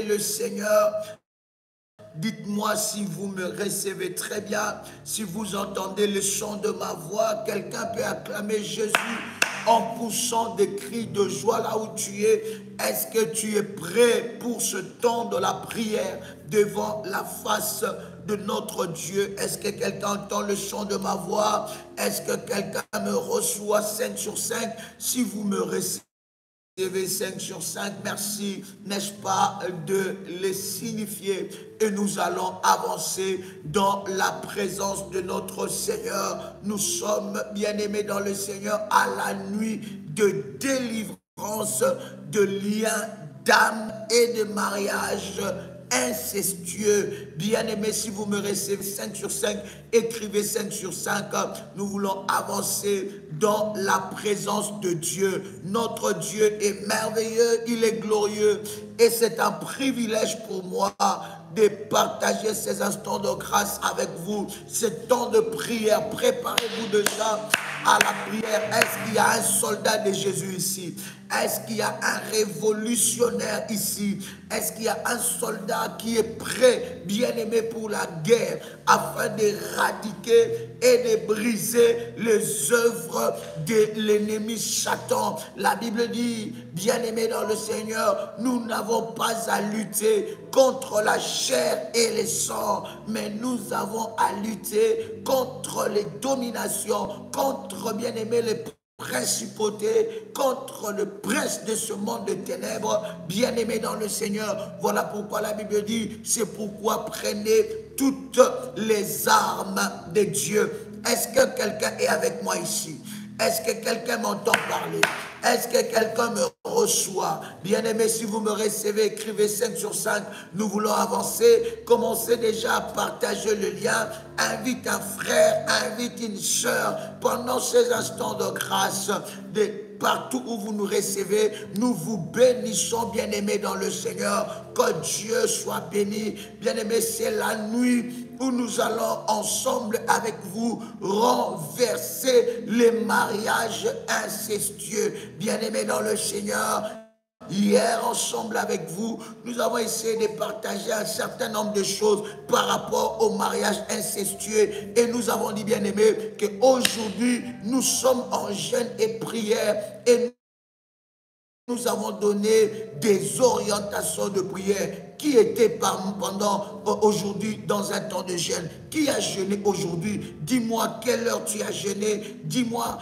le Seigneur. Dites-moi si vous me recevez très bien, si vous entendez le son de ma voix. Quelqu'un peut acclamer Jésus en poussant des cris de joie là où tu es. Est-ce que tu es prêt pour ce temps de la prière devant la face de notre Dieu? Est-ce que quelqu'un entend le son de ma voix? Est-ce que quelqu'un me reçoit 5 sur 5? Si vous me recevez 5 sur 5, merci, n'est-ce pas, de les signifier. Et nous allons avancer dans la présence de notre Seigneur. Nous sommes bien-aimés dans le Seigneur à la nuit de délivrance, de liens d'âme et de mariage incestueux. Bien-aimé, si vous me recevez 5 sur 5, écrivez 5 sur 5. Nous voulons avancer dans la présence de Dieu. Notre Dieu est merveilleux, il est glorieux. Et c'est un privilège pour moi de partager ces instants de grâce avec vous. Ce temps de prière, préparez-vous déjà à la prière. Est-ce qu'il y a un soldat de Jésus ici? Est-ce qu'il y a un révolutionnaire ici? Est-ce qu'il y a un soldat qui est prêt, bien-aimé, pour la guerre, afin d'éradiquer et de briser les œuvres de l'ennemi Satan? La Bible dit, bien-aimé dans le Seigneur, nous n'avons pas à lutter contre la chair et le sang, mais nous avons à lutter contre les dominations, contre, bien-aimé, les principauté, contre le prince de ce monde de ténèbres. Bien-aimés dans le Seigneur, voilà pourquoi la Bible dit, c'est pourquoi prenez toutes les armes de Dieu. Est-ce que quelqu'un est avec moi ici? Est-ce que quelqu'un m'entend parler? Est-ce que quelqu'un me reçoit? Bien-aimé, si vous me recevez, écrivez 5 sur 5. Nous voulons avancer. Commencez déjà à partager le lien. Invite un frère, invite une sœur pendant ces instants de grâce. Partout où vous nous recevez, nous vous bénissons, bien-aimés dans le Seigneur. Que Dieu soit béni. Bien-aimés, c'est la nuit où nous allons ensemble avec vous renverser les mariages incestueux. Bien-aimés dans le Seigneur, hier, ensemble avec vous, nous avons essayé de partager un certain nombre de choses par rapport au mariage incestueux. Et nous avons dit, bien-aimés, qu'aujourd'hui, nous sommes en jeûne et prière. Et nous avons donné des orientations de prière. Qui était pendant aujourd'hui dans un temps de jeûne? Qui a jeûné aujourd'hui? Dis-moi quelle heure tu as jeûné. Dis-moi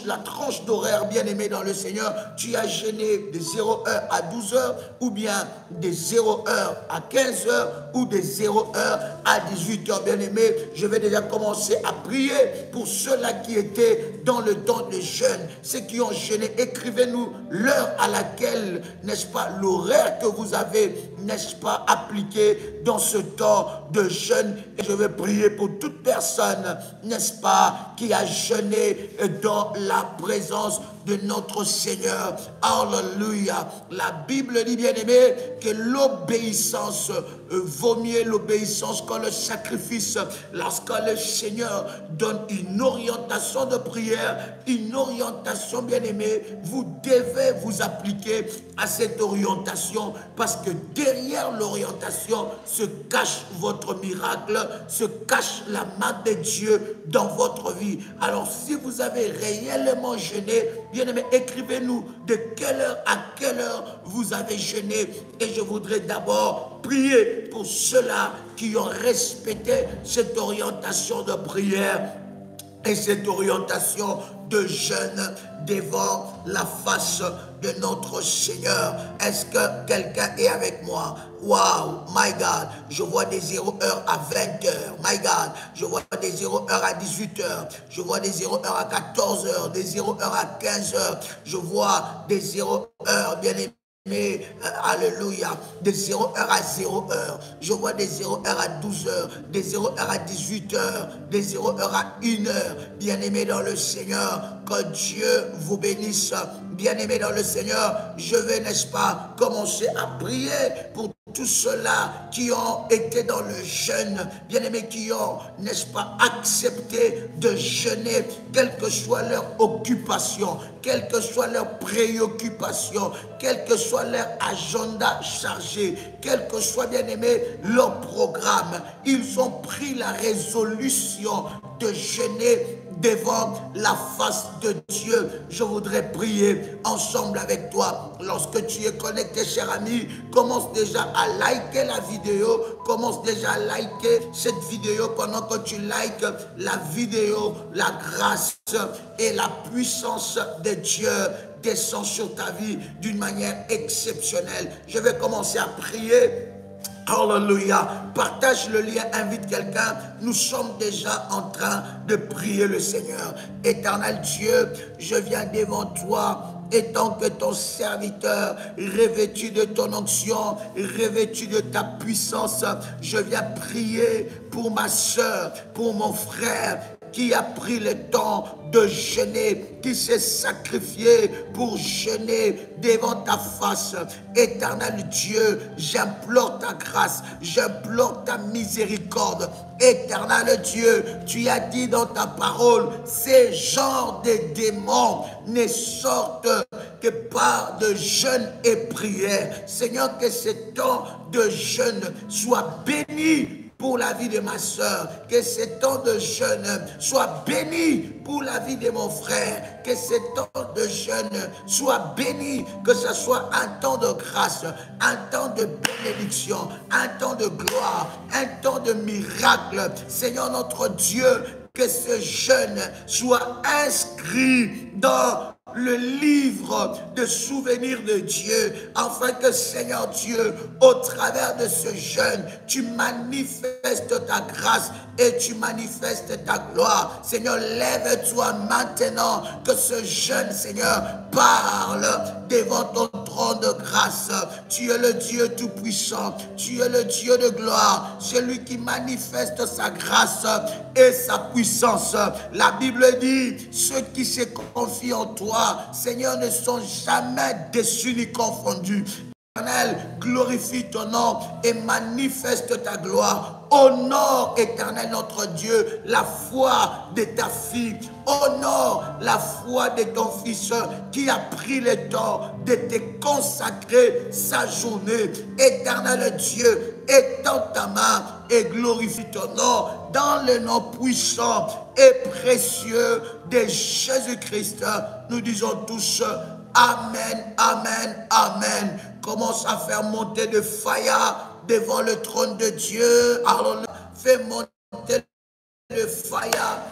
la tranche d'horaire, bien-aimé dans le Seigneur. Tu as jeûné de 0h à 12h ou bien de 0h à 15h ou de 0h à 18h, bien-aimé. Je vais déjà commencer à prier pour ceux-là qui étaient dans le temps de jeûne. Ceux qui ont jeûné, écrivez-nous l'heure à laquelle, n'est-ce pas, l'horaire que vous avez, n'est-ce pas, appliqué dans ce temps de jeûne. Et je vais prier pour toute personne, n'est-ce pas, qui a jeûné dans la présence de notre Seigneur. Alléluia. La Bible dit, bien-aimé, que l'obéissance vaut mieux l'obéissance que le sacrifice. Lorsque le Seigneur donne une orientation de prière, une orientation, bien-aimé, vous devez vous appliquer à cette orientation, parce que derrière l'orientation se cache votre miracle, se cache la main de Dieu dans votre vie. Alors si vous avez réellement jeûné, bien-aimé, écrivez-nous de quelle heure à quelle heure vous avez jeûné. Et je voudrais d'abord prier pour ceux-là qui ont respecté cette orientation de prière et cette orientation de jeûne devant la face de notre Seigneur. Est-ce que quelqu'un est avec moi? Wow, my God, je vois des 0h à 20h, my God, je vois des 0h à 18h, je vois des 0h à 14h, des 0h à 15h, je vois des 0h, bien aimé. Mais, alléluia, de 0h à 0h, je vois des 0h à 12h, des 0h à 18h, des 0h à 1h, bien-aimés dans le Seigneur, que Dieu vous bénisse, bien-aimé dans le Seigneur, je vais, n'est-ce pas, commencer à prier pour tous ceux-là qui ont été dans le jeûne, bien-aimés, qui ont, n'est-ce pas, accepté de jeûner, quelle que soit leur occupation, quelle que soit leur préoccupation, quel que soit leur agenda chargé, quel que soit, bien-aimés, leur programme. Ils ont pris la résolution de jeûner devant la face de Dieu. Je voudrais prier ensemble avec toi. Lorsque tu es connecté, cher ami, commence déjà à liker la vidéo, commence déjà à liker cette vidéo. Pendant que tu likes la vidéo, la grâce et la puissance de Dieu descend sur ta vie d'une manière exceptionnelle. Je vais commencer à prier. Alléluia. Partage le lien, invite quelqu'un. Nous sommes déjà en train de prier le Seigneur. Éternel Dieu, je viens devant toi. Étant que ton serviteur, revêtu de ton onction, revêtu de ta puissance, je viens prier pour ma soeur, pour mon frère, qui a pris le temps de jeûner, qui s'est sacrifié pour jeûner devant ta face. Éternel Dieu, j'implore ta grâce, j'implore ta miséricorde. Éternel Dieu, tu as dit dans ta parole, ces genres de démons ne sortent que par de jeûne et prière. Seigneur, que ce temps de jeûne soit béni pour la vie de ma soeur, que ce temps de jeûne soit béni pour la vie de mon frère, que ce temps de jeûne soit béni, que ce soit un temps de grâce, un temps de bénédiction, un temps de gloire, un temps de miracle. Seigneur notre Dieu, que ce jeûne soit inscrit dans le livre de souvenirs de Dieu, afin que, Seigneur Dieu, au travers de ce jeûne, tu manifestes ta grâce et tu manifestes ta gloire. Seigneur, lève-toi maintenant, que ce jeûne, Seigneur, parle devant ton trône de grâce. Tu es le Dieu tout-puissant, tu es le Dieu de gloire, celui qui manifeste sa grâce et sa puissance. La Bible dit, ceux qui se confient en toi, Seigneur, ne sont jamais déçus ni confondus. Éternel, glorifie ton nom et manifeste ta gloire. Honore, Éternel notre Dieu, la foi de ta fille. Honore la foi de ton fils qui a pris le temps de te consacrer sa journée. Éternel Dieu, étends ta main et glorifie ton nom dans le nom puissant et précieux de Jésus-Christ. Nous disons tous Amen, Amen, Amen. Commence à faire monter de fire devant le trône de Dieu. Alors, fais monter le fire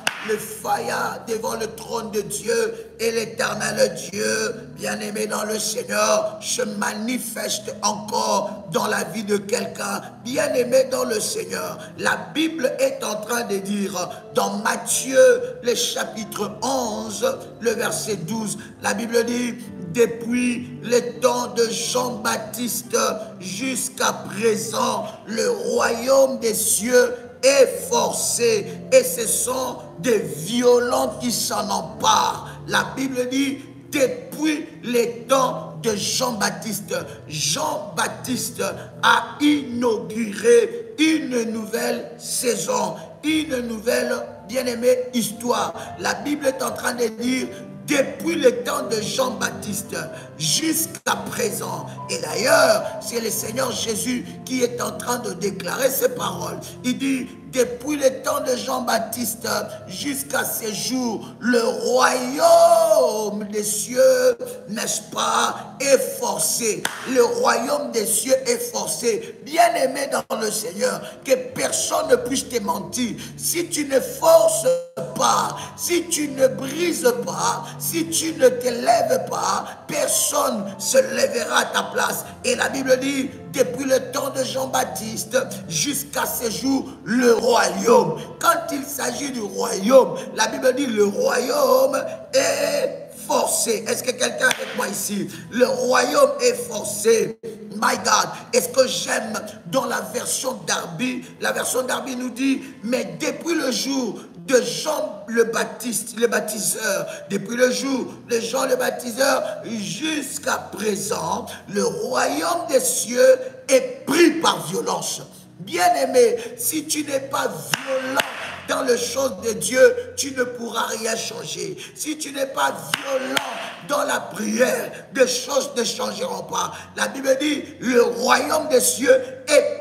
devant le trône de Dieu, et l'Éternel Dieu, bien-aimé dans le Seigneur, se manifeste encore dans la vie de quelqu'un, bien-aimé dans le Seigneur. La Bible est en train de dire dans Matthieu, le chapitre 11, le verset 12, la Bible dit: depuis le temps de Jean-Baptiste jusqu'à présent, le royaume des cieux est forcé, et ce sont des violents qui s'en emparent. La Bible dit, depuis les temps de Jean-Baptiste, Jean-Baptiste a inauguré une nouvelle saison, une nouvelle, bien-aimée, histoire. La Bible est en train de dire, depuis le temps de Jean-Baptiste jusqu'à présent. Et d'ailleurs, c'est le Seigneur Jésus qui est en train de déclarer ces paroles. Il dit, depuis le temps de Jean-Baptiste jusqu'à ces jours, le royaume des cieux, n'est-ce pas, est forcé. Le royaume des cieux est forcé. Bien-aimé dans le Seigneur, que personne ne puisse te mentir. Si tu ne forces pas, si tu ne brises pas, si tu ne te lèves pas, personne se lèvera à ta place. Et la Bible dit, depuis le temps de Jean-Baptiste jusqu'à ce jour, le royaume. Quand il s'agit du royaume, la Bible dit le royaume est forcé. Est-ce que quelqu'un est avec moi ici? Le royaume est forcé. My God, est-ce que j'aime dans la version Darby? La version Darby nous dit, mais depuis le jour de Jean le Baptiste, le baptiseur, depuis le jour de Jean le baptiseur jusqu'à présent, le royaume des cieux est pris par violence. Bien-aimé, si tu n'es pas violent dans les choses de Dieu, tu ne pourras rien changer. Si tu n'es pas violent dans la prière, des choses ne changeront pas. La Bible dit, le royaume des cieux est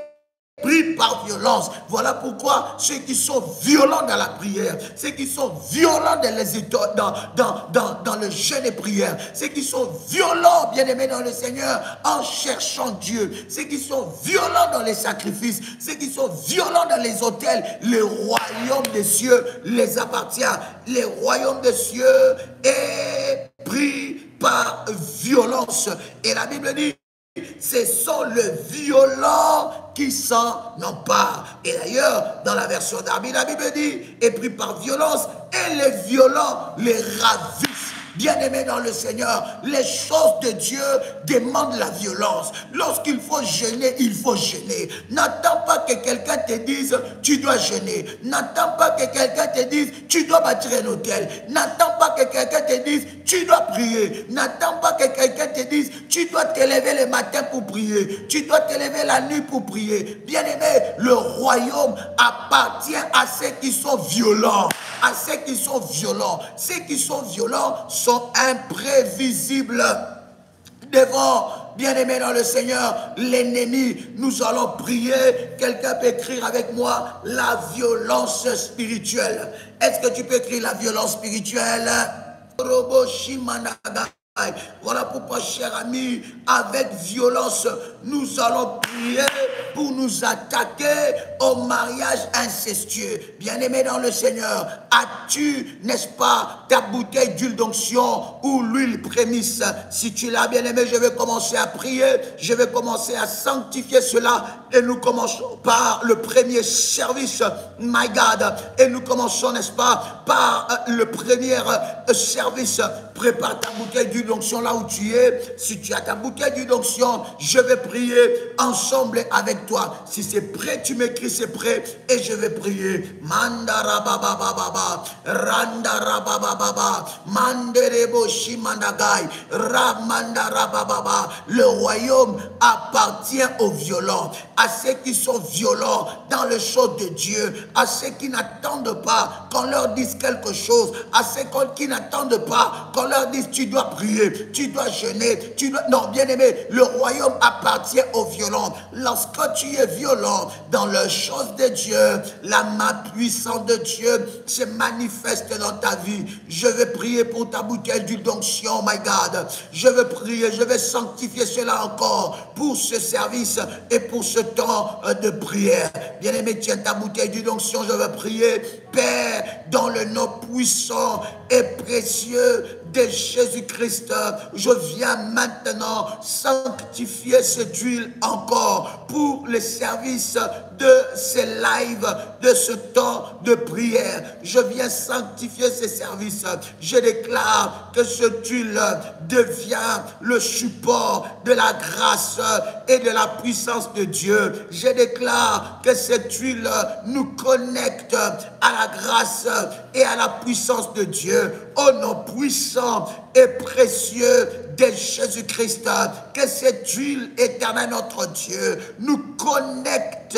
pris par violence. Voilà pourquoi ceux qui sont violents dans la prière, ceux qui sont violents dans le jeûne et prière, ceux qui sont violents, bien-aimés dans le Seigneur, en cherchant Dieu, ceux qui sont violents dans les sacrifices, ceux qui sont violents dans les autels, le royaume des cieux les appartient. Le royaume des cieux est pris par violence. Et la Bible dit, ce sont les violents qui s'en emparent. Et d'ailleurs, dans la version d'Arby, la Bible dit, est pris par violence, et les violents les ravissent. Bien-aimés dans le Seigneur, les choses de Dieu demandent la violence. Lorsqu'il faut jeûner, il faut jeûner. N'attends pas que quelqu'un te dise, tu dois jeûner. N'attends pas que quelqu'un te dise, tu dois bâtir un hôtel. N'attends pas que quelqu'un te dise, tu dois prier. N'attends pas que quelqu'un te dise, tu dois te lever le matin pour prier. Tu dois te lever la nuit pour prier. Bien-aimé, le royaume appartient à ceux qui sont violents. À ceux qui sont violents. Ceux qui sont violents sont imprévisibles devant, bien-aimé dans le Seigneur, l'ennemi. Nous allons prier. Quelqu'un peut écrire avec moi la violence spirituelle. Est-ce que tu peux écrire la violence spirituelle? Voilà pourquoi, cher ami, avec violence, nous allons prier pour nous attaquer au mariage incestueux. Bien-aimé dans le Seigneur, as-tu, n'est-ce pas, ta bouteille d'huile d'onction ou l'huile prémisse? Si tu l'as, bien-aimé, je vais commencer à prier, je vais commencer à sanctifier cela, et nous commençons par le premier service, my God, et nous commençons, n'est-ce pas, par le premier service. Prépare ta bouteille d'huile d'onction là où tu es. Si tu as ta bouteille d'huile d'onction, je vais prier ensemble avec toi. Si c'est prêt, tu m'écris c'est prêt et je vais prier. Mandara baba baba, randara baba baba, manderebo shimandagai, ramandara baba. Le royaume appartient aux violents, à ceux qui sont violents dans les choses de Dieu, à ceux qui n'attendent pas qu'on leur dise quelque chose, à ceux qui n'attendent pas qu'on leur dise tu dois prier, tu dois jeûner, tu dois... Non, bien aimé, le royaume appartient aux violents. Lorsque tu es violent dans les choses de Dieu, la main puissante de Dieu se manifeste dans ta vie. Je vais prier pour ta bouteille d'huile d'onction, my God. Je vais prier, je vais sanctifier cela encore pour ce service et pour ce temps de prière. Bien aimé, tiens ta bouteille d'huile d'onction, je vais prier. Père, dans le nom puissant et précieux de Jésus-Christ, je viens maintenant sanctifier cette huile encore pour le service de ces lives, de ce temps de prière. Je viens sanctifier ces services. Je déclare que cette huile devient le support de la grâce et de la puissance de Dieu. Je déclare que cette huile nous connecte à la grâce et à la puissance de Dieu. Au nom puissant et précieux de Jésus-Christ, que cette huile éternelle, notre Dieu, nous connecte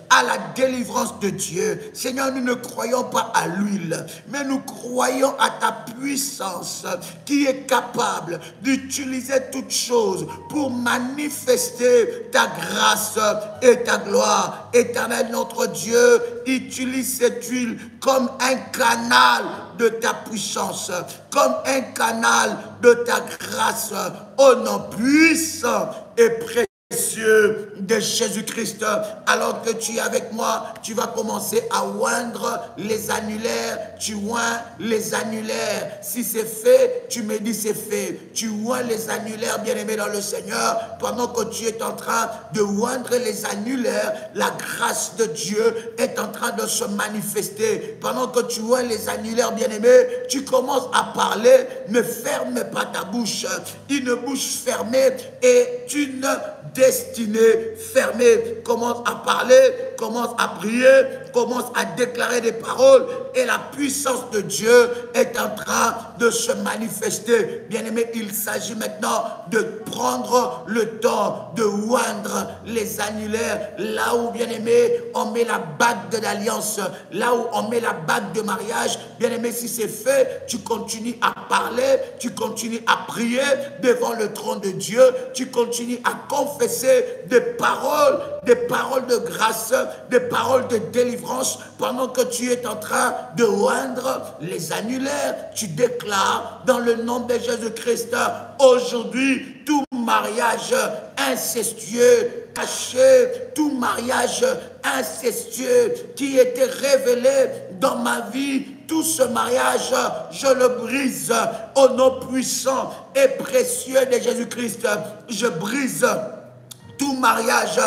à la délivrance de Dieu. Seigneur, nous ne croyons pas à l'huile, mais nous croyons à ta puissance qui est capable d'utiliser toutes choses pour manifester ta grâce et ta gloire. Éternel, notre Dieu, utilise cette huile comme un canal de ta puissance, comme un canal de ta grâce, au nom puissant et précieux précieux de Jésus-Christ. Alors que tu es avec moi, tu vas commencer à oindre les annulaires. Tu oins les annulaires. Si c'est fait, tu me dis c'est fait. Tu oins les annulaires, bien-aimés dans le Seigneur. Pendant que tu es en train de oindre les annulaires, la grâce de Dieu est en train de se manifester. Pendant que tu oins les annulaires, bien-aimés, tu commences à parler. Ne ferme pas ta bouche. Une bouche fermée est une destinée fermée. Commence à parler, commence à prier, commence à déclarer des paroles et la puissance de Dieu est en train de se manifester. Bien-aimé, il s'agit maintenant de prendre le temps de oindre les annulaires. Là où, bien-aimé, on met la bague de l'alliance, là où on met la bague de mariage, bien-aimé, si c'est fait, tu continues à parler, tu continues à prier devant le trône de Dieu, tu continues à confesser des paroles de grâce, des paroles de délivrance. Pendant que tu es en train de oindre les annulaires, tu déclares dans le nom de Jésus-Christ, aujourd'hui, tout mariage incestueux, caché, tout mariage incestueux qui était révélé dans ma vie, tout ce mariage, je le brise au nom puissant et précieux de Jésus-Christ. Je brise tout mariage,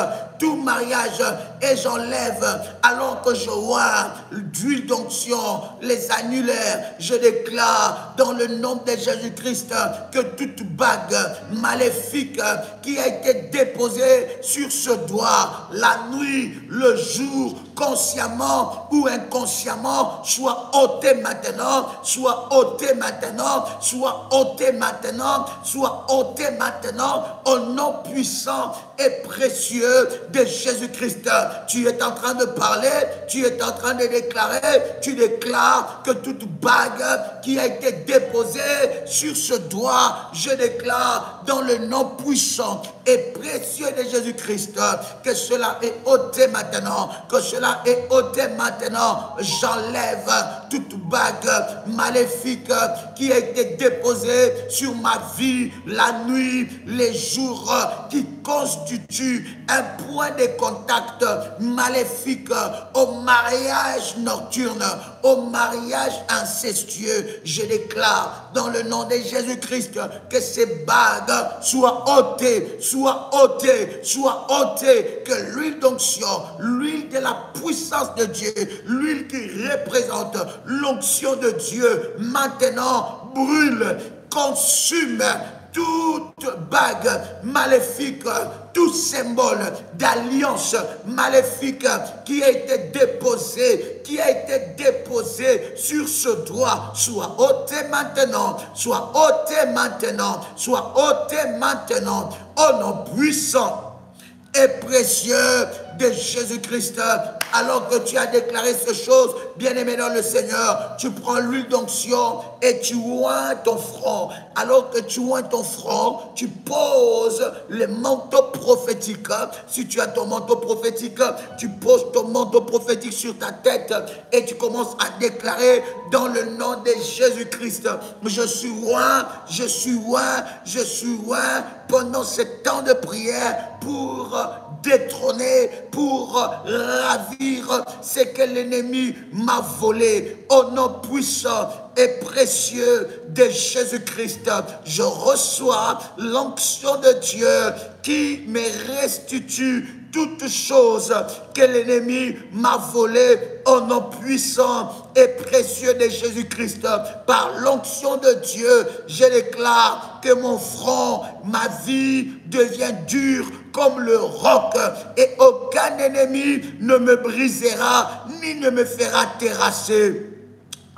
et j'enlève, alors que je vois d'huile d'onction, les annulaires, je déclare dans le nom de Jésus-Christ que toute bague maléfique qui a été déposée sur ce doigt, la nuit, le jour, consciemment ou inconsciemment, soit ôtée maintenant, soit ôtée maintenant, soit ôtée maintenant, soit ôtée maintenant, au nom puissant et précieux de Jésus-Christ. Tu es en train de parler, tu es en train de déclarer, tu déclares que toute bague qui a été déposée sur ce doigt, je déclare dans le nom puissant et précieux de Jésus-Christ que cela est ôté maintenant, que cela est ôté maintenant. J'enlève toute bague maléfique qui a été déposée sur ma vie la nuit, les jours, qui constitue un point de contact maléfique au mariage nocturne, au mariage incestueux. Je déclare dans le nom de Jésus-Christ que ces bagues soient ôtées, soient ôtées, soient ôtées, que l'huile d'onction, l'huile de la puissance de Dieu, l'huile qui représente l'onction de Dieu, maintenant brûle, consume toute bague maléfique, tout symbole d'alliance maléfique qui a été déposé sur ce doigt, soit ôté maintenant, soit ôté maintenant, soit ôté maintenant, au nom puissant et précieux de Jésus-Christ. Alors que tu as déclaré ces choses, bien-aimé dans le Seigneur, tu prends l'huile d'onction et tu oins ton front. Alors que tu oins ton front, tu poses le manteau prophétique. Si tu as ton manteau prophétique, tu poses ton manteau prophétique sur ta tête et tu commences à déclarer dans le nom de Jésus-Christ. Je suis oint, je suis oint, je suis oint pendant ce temps de prière pour détrôner, pour ravir ce que l'ennemi m'a volé. Au nom puissant et précieux de Jésus-Christ, je reçois l'onction de Dieu qui me restitue toutes choses que l'ennemi m'a volées au nom puissant et précieux de Jésus-Christ. Par l'onction de Dieu, je déclare que mon front, ma vie devient dure comme le roc et aucun ennemi ne me brisera ni ne me fera terrasser.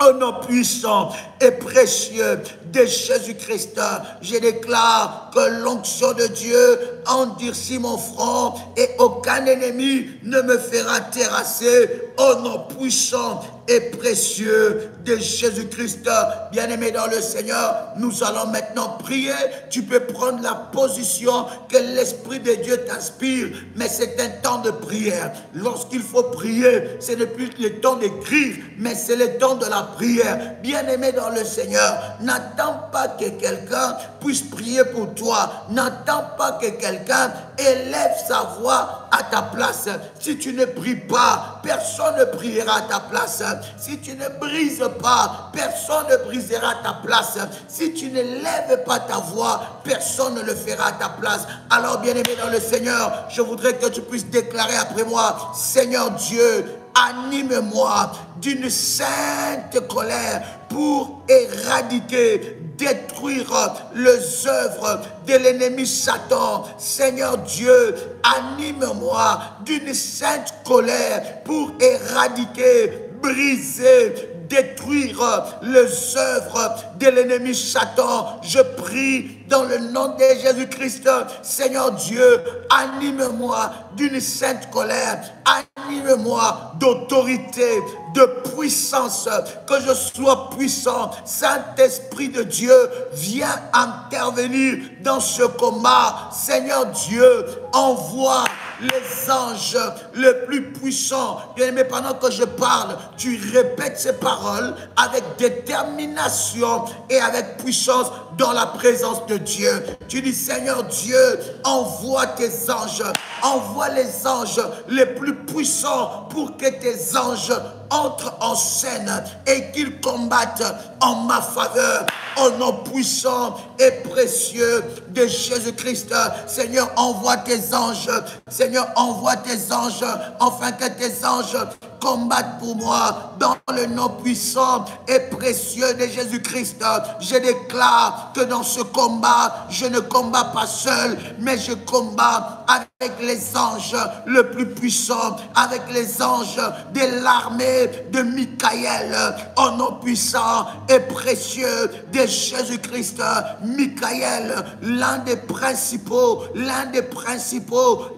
Au nom puissant et précieux de Jésus-Christ, je déclare que l'onction de Dieu endurcit mon front et aucun ennemi ne me fera terrasser. Au nom puissant et précieux de Jésus-Christ. Bien-aimé dans le Seigneur, nous allons maintenant prier. Tu peux prendre la position que l'Esprit de Dieu t'inspire, mais c'est un temps de prière. Lorsqu'il faut prier, ce n'est plus le temps d'écrire, mais c'est le temps de la prière. Bien-aimé dans le Seigneur, n'attends pas que quelqu'un puisse prier pour toi. N'attends pas que quelqu'un élève sa voix à ta place. Si tu ne pries pas, personne ne priera à ta place. Si tu ne brises pas, personne ne brisera à ta place. Si tu ne lèves pas ta voix, personne ne le fera à ta place. Alors, bien-aimé dans le Seigneur, je voudrais que tu puisses déclarer après moi: Seigneur Dieu, anime-moi d'une sainte colère pour éradiquer, détruire les œuvres de l'ennemi Satan. Seigneur Dieu, anime-moi d'une sainte colère pour éradiquer, briser, détruire les œuvres de l'ennemi Satan. Je prie dans le nom de Jésus-Christ. Seigneur Dieu, anime-moi d'une sainte colère. Anime-moi d'autorité, de puissance, que je sois puissant. Saint-Esprit de Dieu, viens intervenir dans ce combat. Seigneur Dieu, envoie les anges les plus puissants. Bien-aimé, pendant que je parle, tu répètes ces paroles avec détermination et avec puissance dans la présence de Dieu. Tu dis: Seigneur Dieu, envoie tes anges, envoie les anges les plus puissants pour que tes anges entrent en scène et qu'ils combattent en ma faveur. Au nom puissant et précieux de Jésus-Christ, Seigneur, envoie tes anges. Seigneur, envoie tes anges, afin que tes anges combattent pour moi. Dans le nom puissant et précieux de Jésus-Christ, je déclare que dans ce combat, je ne combats pas seul, mais je combats avec les anges le plus puissants, avec les anges de l'armée de Michael. Au nom puissant et précieux de Jésus-Christ, Michael, l'un des principaux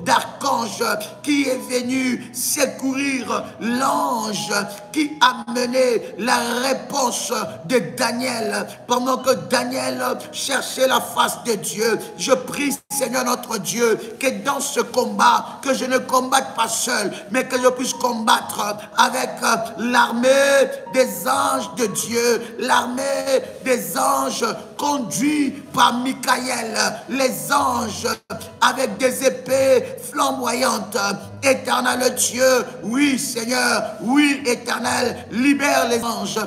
d'archanges qui est venu secourir l'ange qui a mené la réponse de Daniel pendant que Daniel cherchait la face de Dieu. Je prie, Seigneur notre Dieu, que dans ce combat, que je ne combatte pas seul, mais que je puisse combattre avec l'armée des anges de Dieu, l'armée des anges conduits par Michael, les anges avec des épées flamboyantes. Éternel Dieu, oui Seigneur, oui Éternel, libère les anges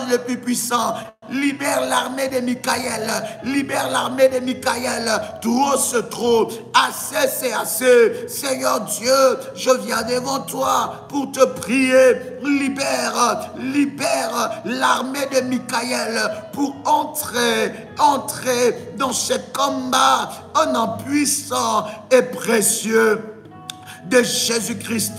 les plus puissants. Libère l'armée de Michael. Libère l'armée de Michael. Trop c'est trop. Assez c'est assez. Seigneur Dieu, je viens devant toi pour te prier. Libère l'armée de Michael pour entrer dans ce combat en nom puissant et précieux de Jésus-Christ,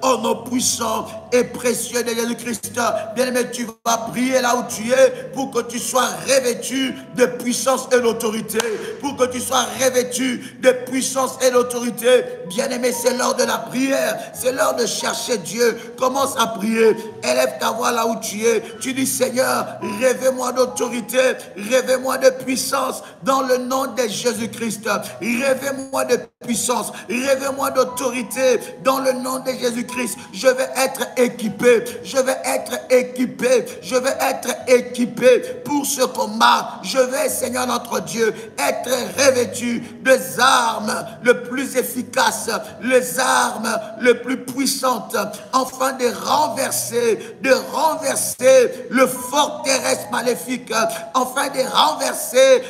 au nom puissant et précieux de Jésus-Christ. Bien-aimé, tu vas prier là où tu es pour que tu sois revêtu de puissance et d'autorité. Pour que tu sois revêtu de puissance et d'autorité. Bien-aimé, c'est l'heure de la prière. C'est l'heure de chercher Dieu. Commence à prier. Élève ta voix là où tu es. Tu dis: Seigneur, rêve-moi d'autorité. Rêve-moi de puissance dans le nom de Jésus-Christ. Rêve-moi de puissance. Rêve-moi d'autorité dans le nom de Jésus-Christ. Je vais être équipé. Je vais être équipé. Je vais être équipé pour ce combat. Je vais, Seigneur notre Dieu, être revêtu des armes les plus efficaces, les armes les plus puissantes, afin de renverser le forteresse maléfique, afin de renverser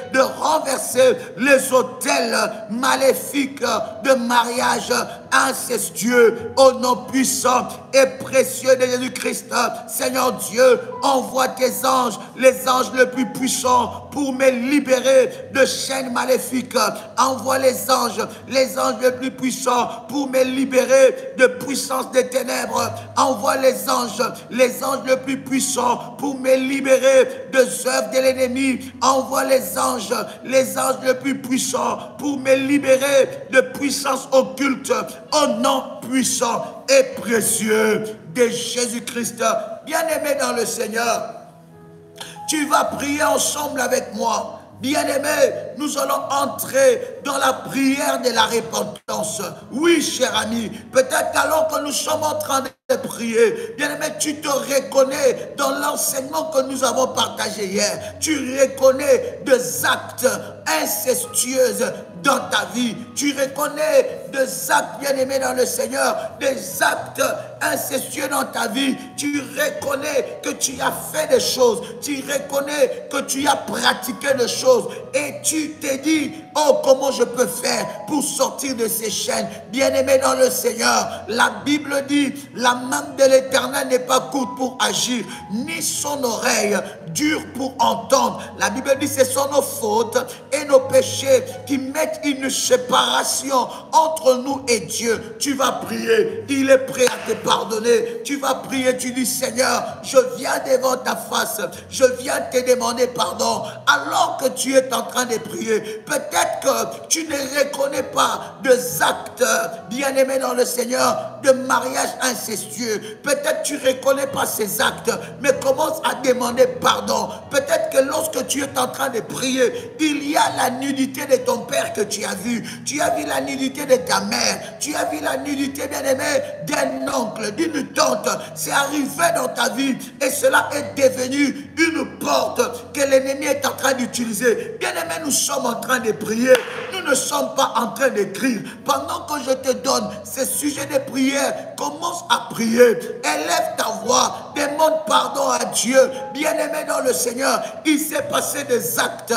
les autels maléfiques de mariage incestueux, au nom puissant et précieux de Jésus-Christ. Seigneur Dieu, envoie tes anges, les anges les plus puissants pour me libérer de chaînes maléfiques. Envoie les anges les plus puissants pour me libérer de puissance des ténèbres. Envoie les anges les plus puissants pour me libérer des œuvres de l'ennemi. Envoie les anges les plus puissants pour me libérer de puissance occulte au nom puissant et précieux de Jésus-Christ. Bien-aimé dans le Seigneur, tu vas prier ensemble avec moi. Bien-aimés, nous allons entrer dans la prière de la repentance. Oui, cher ami, peut-être alors que nous sommes en train de prier, bien-aimé, tu te reconnais dans l'enseignement que nous avons partagé hier. Tu reconnais des actes incestueux dans ta vie. Tu reconnais des actes, bien-aimés dans le Seigneur, des actes incestueux dans ta vie. Tu reconnais que tu as fait des choses. Tu reconnais que tu as pratiqué des choses. Et tu te dis, oh, comment je peux faire pour sortir de ces chaînes? Bien-aimé dans le Seigneur, la Bible dit, la main de l'Éternel n'est pas courte pour agir, ni son oreille dure pour entendre. La Bible dit, ce sont nos fautes et nos péchés qui mettent une séparation entre nous et Dieu. Tu vas prier, il est prêt à te pardonner. Tu vas prier, tu dis, Seigneur, je viens devant ta face, je viens te demander pardon. Alors que tu es en train de prier, peut-être que tu ne reconnais pas des actes, bien-aimés dans le Seigneur, de mariage incestueux. Peut-être que tu ne reconnais pas ces actes, mais commence à demander pardon. Peut-être que lorsque tu es en train de prier, il y a la nudité de ton père que tu as vu. Tu as vu la nudité de ta mère. Tu as vu la nudité, bien-aimé, d'un oncle, d'une tante. C'est arrivé dans ta vie et cela est devenu une porte que l'ennemi est en train d'utiliser. Bien-aimé, nous sommes en train de prier. Nous ne sommes pas en train d'écrire. Pendant que je te donne ces sujets de prière, commence à prier. Élève ta voix. Demande pardon à Dieu. Bien-aimé dans le Seigneur, il s'est passé des actes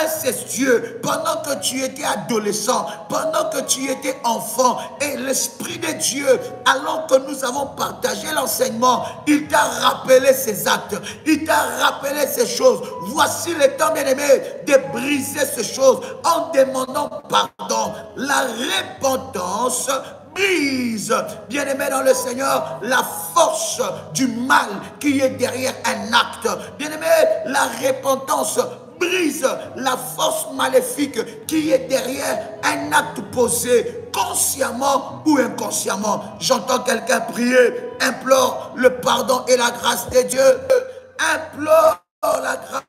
incestueux pendant que tu étais adolescent, pendant que tu étais enfant. Et l'Esprit de Dieu, alors que nous avons partagé l'enseignement, il t'a rappelé ces actes. Il t'a rappelé ces choses. Voici le temps, bien-aimé, de briser ces choses en demandant pardon. La repentance brise, bien-aimé dans le Seigneur, la force du mal qui est derrière un acte. Bien-aimé, la repentance brise la force maléfique qui est derrière un acte posé, consciemment ou inconsciemment. J'entends quelqu'un prier, implore le pardon et la grâce de Dieu. Implore la grâce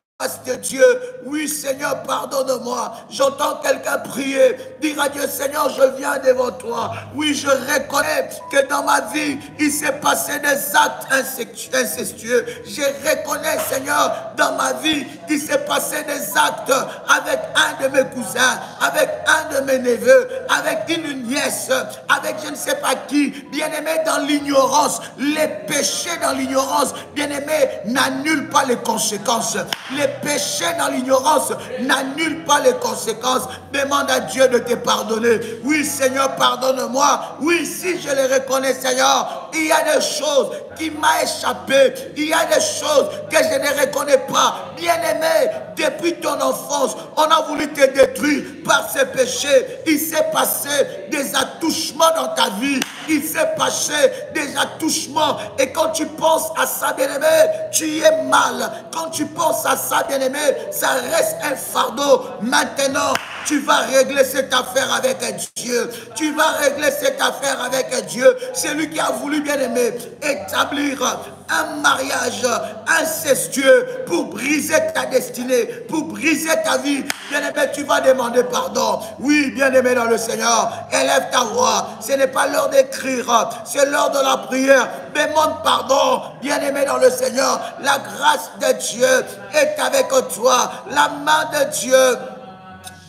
de Dieu. Oui, Seigneur, pardonne-moi. J'entends quelqu'un prier, dire à Dieu, Seigneur, je viens devant toi. Oui, je reconnais que dans ma vie, il s'est passé des actes incestueux. Je reconnais, Seigneur, dans ma vie, qu'il s'est passé des actes avec un de mes cousins, avec un de mes neveux, avec une nièce, avec je ne sais pas qui. Bien-aimé, dans l'ignorance, les péchés dans l'ignorance, bien-aimé, n'annulent pas les conséquences. Les péchés dans l'ignorance n'annulent pas les conséquences. Demande à Dieu de te pardonner. Oui, Seigneur, pardonne-moi. Oui, si je le reconnais, Seigneur, il y a des choses qui m'ont échappé. Il y a des choses que je ne reconnais pas. Bien-aimé, depuis ton enfance, on a voulu te détruire par ces péchés. Il s'est passé des attouchements dans ta vie. Il s'est passé des attouchements. Et quand tu penses à ça, bien-aimé, tu es mal. Quand tu penses à ça, bien-aimé, ça reste un fardeau. Maintenant, tu vas régler cette affaire avec Dieu. Tu vas régler cette affaire avec Dieu. C'est lui qui a voulu, bien-aimé, établir un mariage incestueux pour briser ta destinée, pour briser ta vie. Bien-aimé, tu vas demander pardon. Oui, bien-aimé dans le Seigneur, élève ta voix. Ce n'est pas l'heure d'écrire, c'est l'heure de la prière. Demande pardon, bien-aimé dans le Seigneur. La grâce de Dieu est avec toi. La main de Dieu,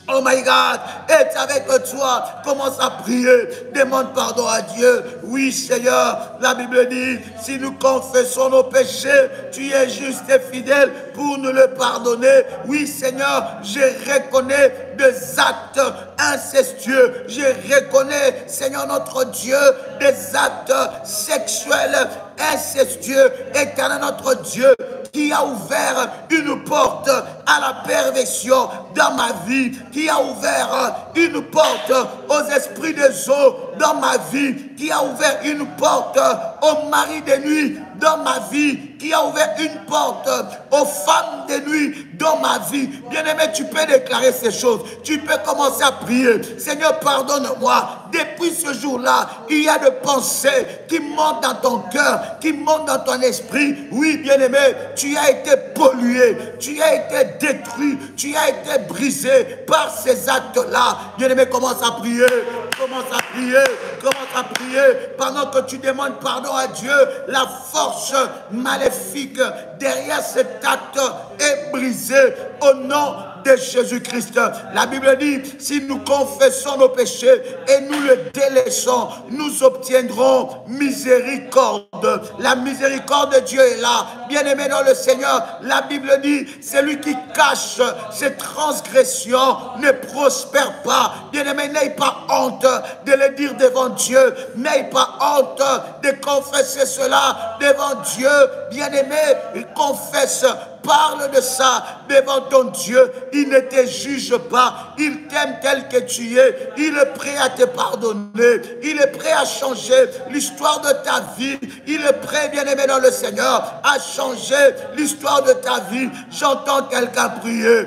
oh my God, est avec toi. Commence à prier. Demande pardon à Dieu. Oui, Seigneur, la Bible dit, si nous confessons nos péchés, tu es juste et fidèle pour nous le pardonner. Oui, Seigneur, je reconnais des actes incestueux. Je reconnais, Seigneur notre Dieu, des actes sexuels incestueux. Éternel notre Dieu, qui a ouvert une porte à la perversion dans ma vie, qui a ouvert une porte aux esprits des eaux dans ma vie, qui a ouvert une porte aux maris de nuit dans ma vie, qui a ouvert une porte aux femmes de nuit dans ma vie. Bien-aimé, tu peux déclarer ces choses. Tu peux commencer à prier. Seigneur, pardonne-moi. Depuis ce jour-là, il y a des pensées qui montent dans ton cœur, qui montent dans ton esprit. Oui, bien-aimé, tu as été pollué, tu as été détruit, tu as été brisé par ces actes-là. Bien-aimé, commence à prier, commence à prier, commence à prier. Pendant que tu demandes pardon à Dieu, la force maléfique derrière cet acte est brisée au nom de Jésus-Christ. La Bible dit, si nous confessons nos péchés et nous le délaissons, nous obtiendrons miséricorde. La miséricorde de Dieu est là. Bien-aimé dans le Seigneur, la Bible dit, celui qui cache ses transgressions ne prospère pas. Bien-aimé, n'aie pas honte de le dire devant Dieu. N'aie pas honte de confesser cela devant Dieu. Bien-aimé, confesse. Parle de ça devant ton Dieu. Il ne te juge pas. Il t'aime tel que tu es. Il est prêt à te pardonner. Il est prêt à changer l'histoire de ta vie. Il est prêt, bien-aimé dans le Seigneur, à changer l'histoire de ta vie. J'entends quelqu'un prier.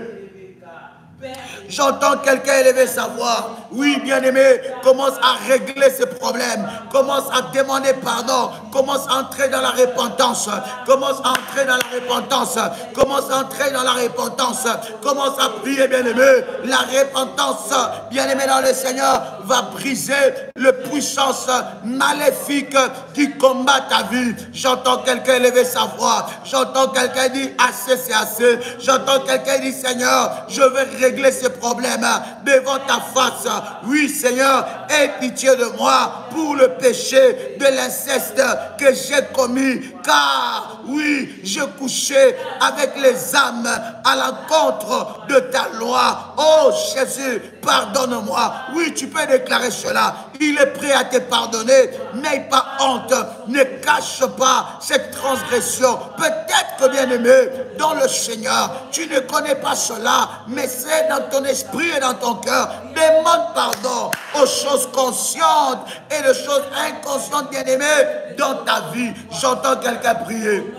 J'entends quelqu'un élever sa voix. Oui, bien-aimé, commence à régler ses problèmes. Commence à demander pardon. Commence à entrer dans la repentance. Commence à entrer dans la repentance. Commence à entrer dans la repentance. Commence à prier, bien-aimé. La repentance, bien-aimé dans le Seigneur, va briser les puissances maléfiques qui combattent ta vie. J'entends quelqu'un élever sa voix. J'entends quelqu'un dire assez, c'est assez. J'entends quelqu'un dire, Seigneur, je vais régler ces problèmes devant ta face. Oui, Seigneur, aie pitié de moi pour le péché de l'inceste que j'ai commis. Car, oui, je couchais avec les âmes à l'encontre de ta loi. Oh, Jésus, pardonne-moi. Oui, tu peux déclarer cela. Il est prêt à te pardonner. N'aie pas honte. Ne cache pas cette transgression. Peut-être que, bien-aimé, dans le Seigneur, tu ne connais pas cela, mais c'est dans ton esprit et dans ton cœur. Demande pardon aux choses conscientes et aux choses inconscientes, bien-aimé, dans ta vie. J'entends quelqu'un prier.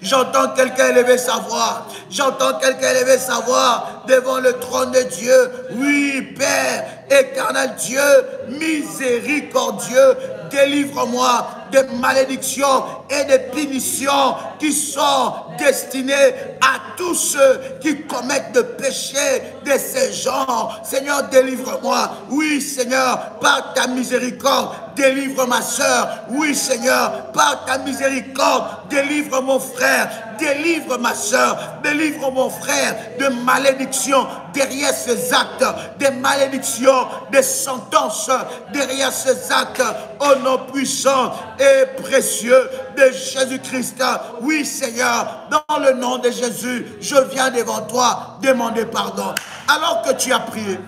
J'entends quelqu'un élever sa voix. J'entends quelqu'un élever sa voix devant le trône de Dieu. Oui, Père, éternel Dieu, miséricordieux, délivre-moi des malédictions et des punitions qui sont destinées à tous ceux qui commettent de péchés de ces gens. Seigneur, délivre-moi. Oui, Seigneur, par ta miséricorde, délivre ma soeur. Oui, Seigneur, par ta miséricorde, délivre mon frère. Délivre ma soeur, délivre mon frère de malédictions derrière ces actes, des malédictions, des sentences derrière ces actes, au nom puissant et précieux de Jésus-Christ. Oui, Seigneur, dans le nom de Jésus, je viens devant toi demander pardon. Alors que tu as prié,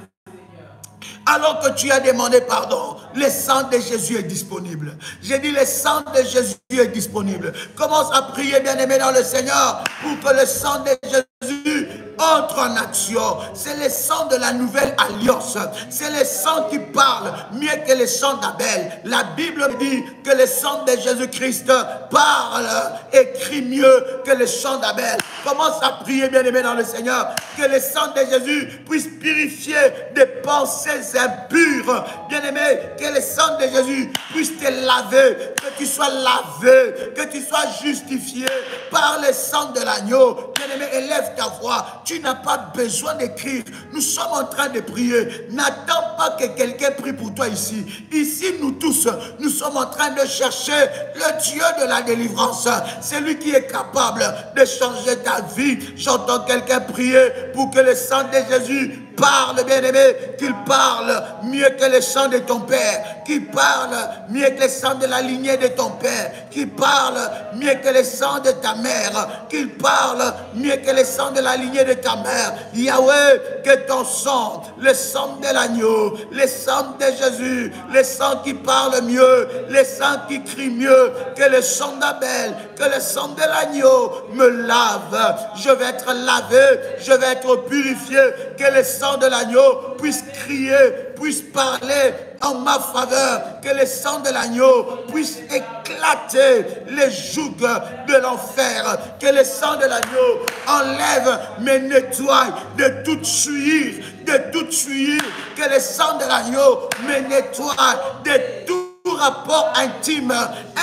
alors que tu as demandé pardon, le sang de Jésus est disponible. J'ai dit, le sang de Jésus est disponible. Commence à prier, bien-aimé dans le Seigneur, pour que le sang de Jésus entre en action. C'est le sang de la nouvelle alliance. C'est le sang qui parle mieux que le sang d'Abel. La Bible dit que le sang de Jésus-Christ parle, écrit mieux que le sang d'Abel. Commence à prier, bien-aimé dans le Seigneur, que le sang de Jésus puisse purifier des pensées impures. Bien-aimé, que le sang de Jésus puisse te laver, que tu sois lavé, que tu sois justifié par le sang de l'agneau. Bien-aimé, élève ta voix. Tu n'as pas besoin d'écrire. Nous sommes en train de prier. N'attends pas que quelqu'un prie pour toi ici. Ici, nous tous, nous sommes en train de chercher le Dieu de la délivrance. C'est lui qui est capable de changer ta vie. J'entends quelqu'un prier pour que le sang de Jésus parle, bien-aimé, qu'il parle mieux que le sang de ton père, qu'il parle mieux que le sang de la lignée de ton père, qu'il parle mieux que le sang de ta mère, qu'il parle mieux que le sang de la lignée de ta mère. Yahweh, que ton sang, le sang de l'agneau, le sang de Jésus, le sang qui parle mieux, le sang qui crie mieux que le sang d'Abel, que le sang de l'agneau me lave. Je vais être lavé, je vais être purifié, que le sang de l'agneau puisse crier, puisse parler en ma faveur, que le sang de l'agneau puisse éclater les jougs de l'enfer, que le sang de l'agneau enlève, me nettoie de toute souillure, que le sang de l'agneau me nettoie de tout rapport intime,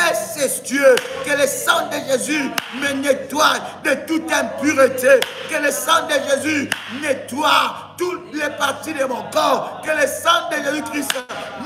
incestueux, que le sang de Jésus me nettoie de toute impureté, que le sang de Jésus nettoie toutes les parties de mon corps, que le sang de Jésus-Christ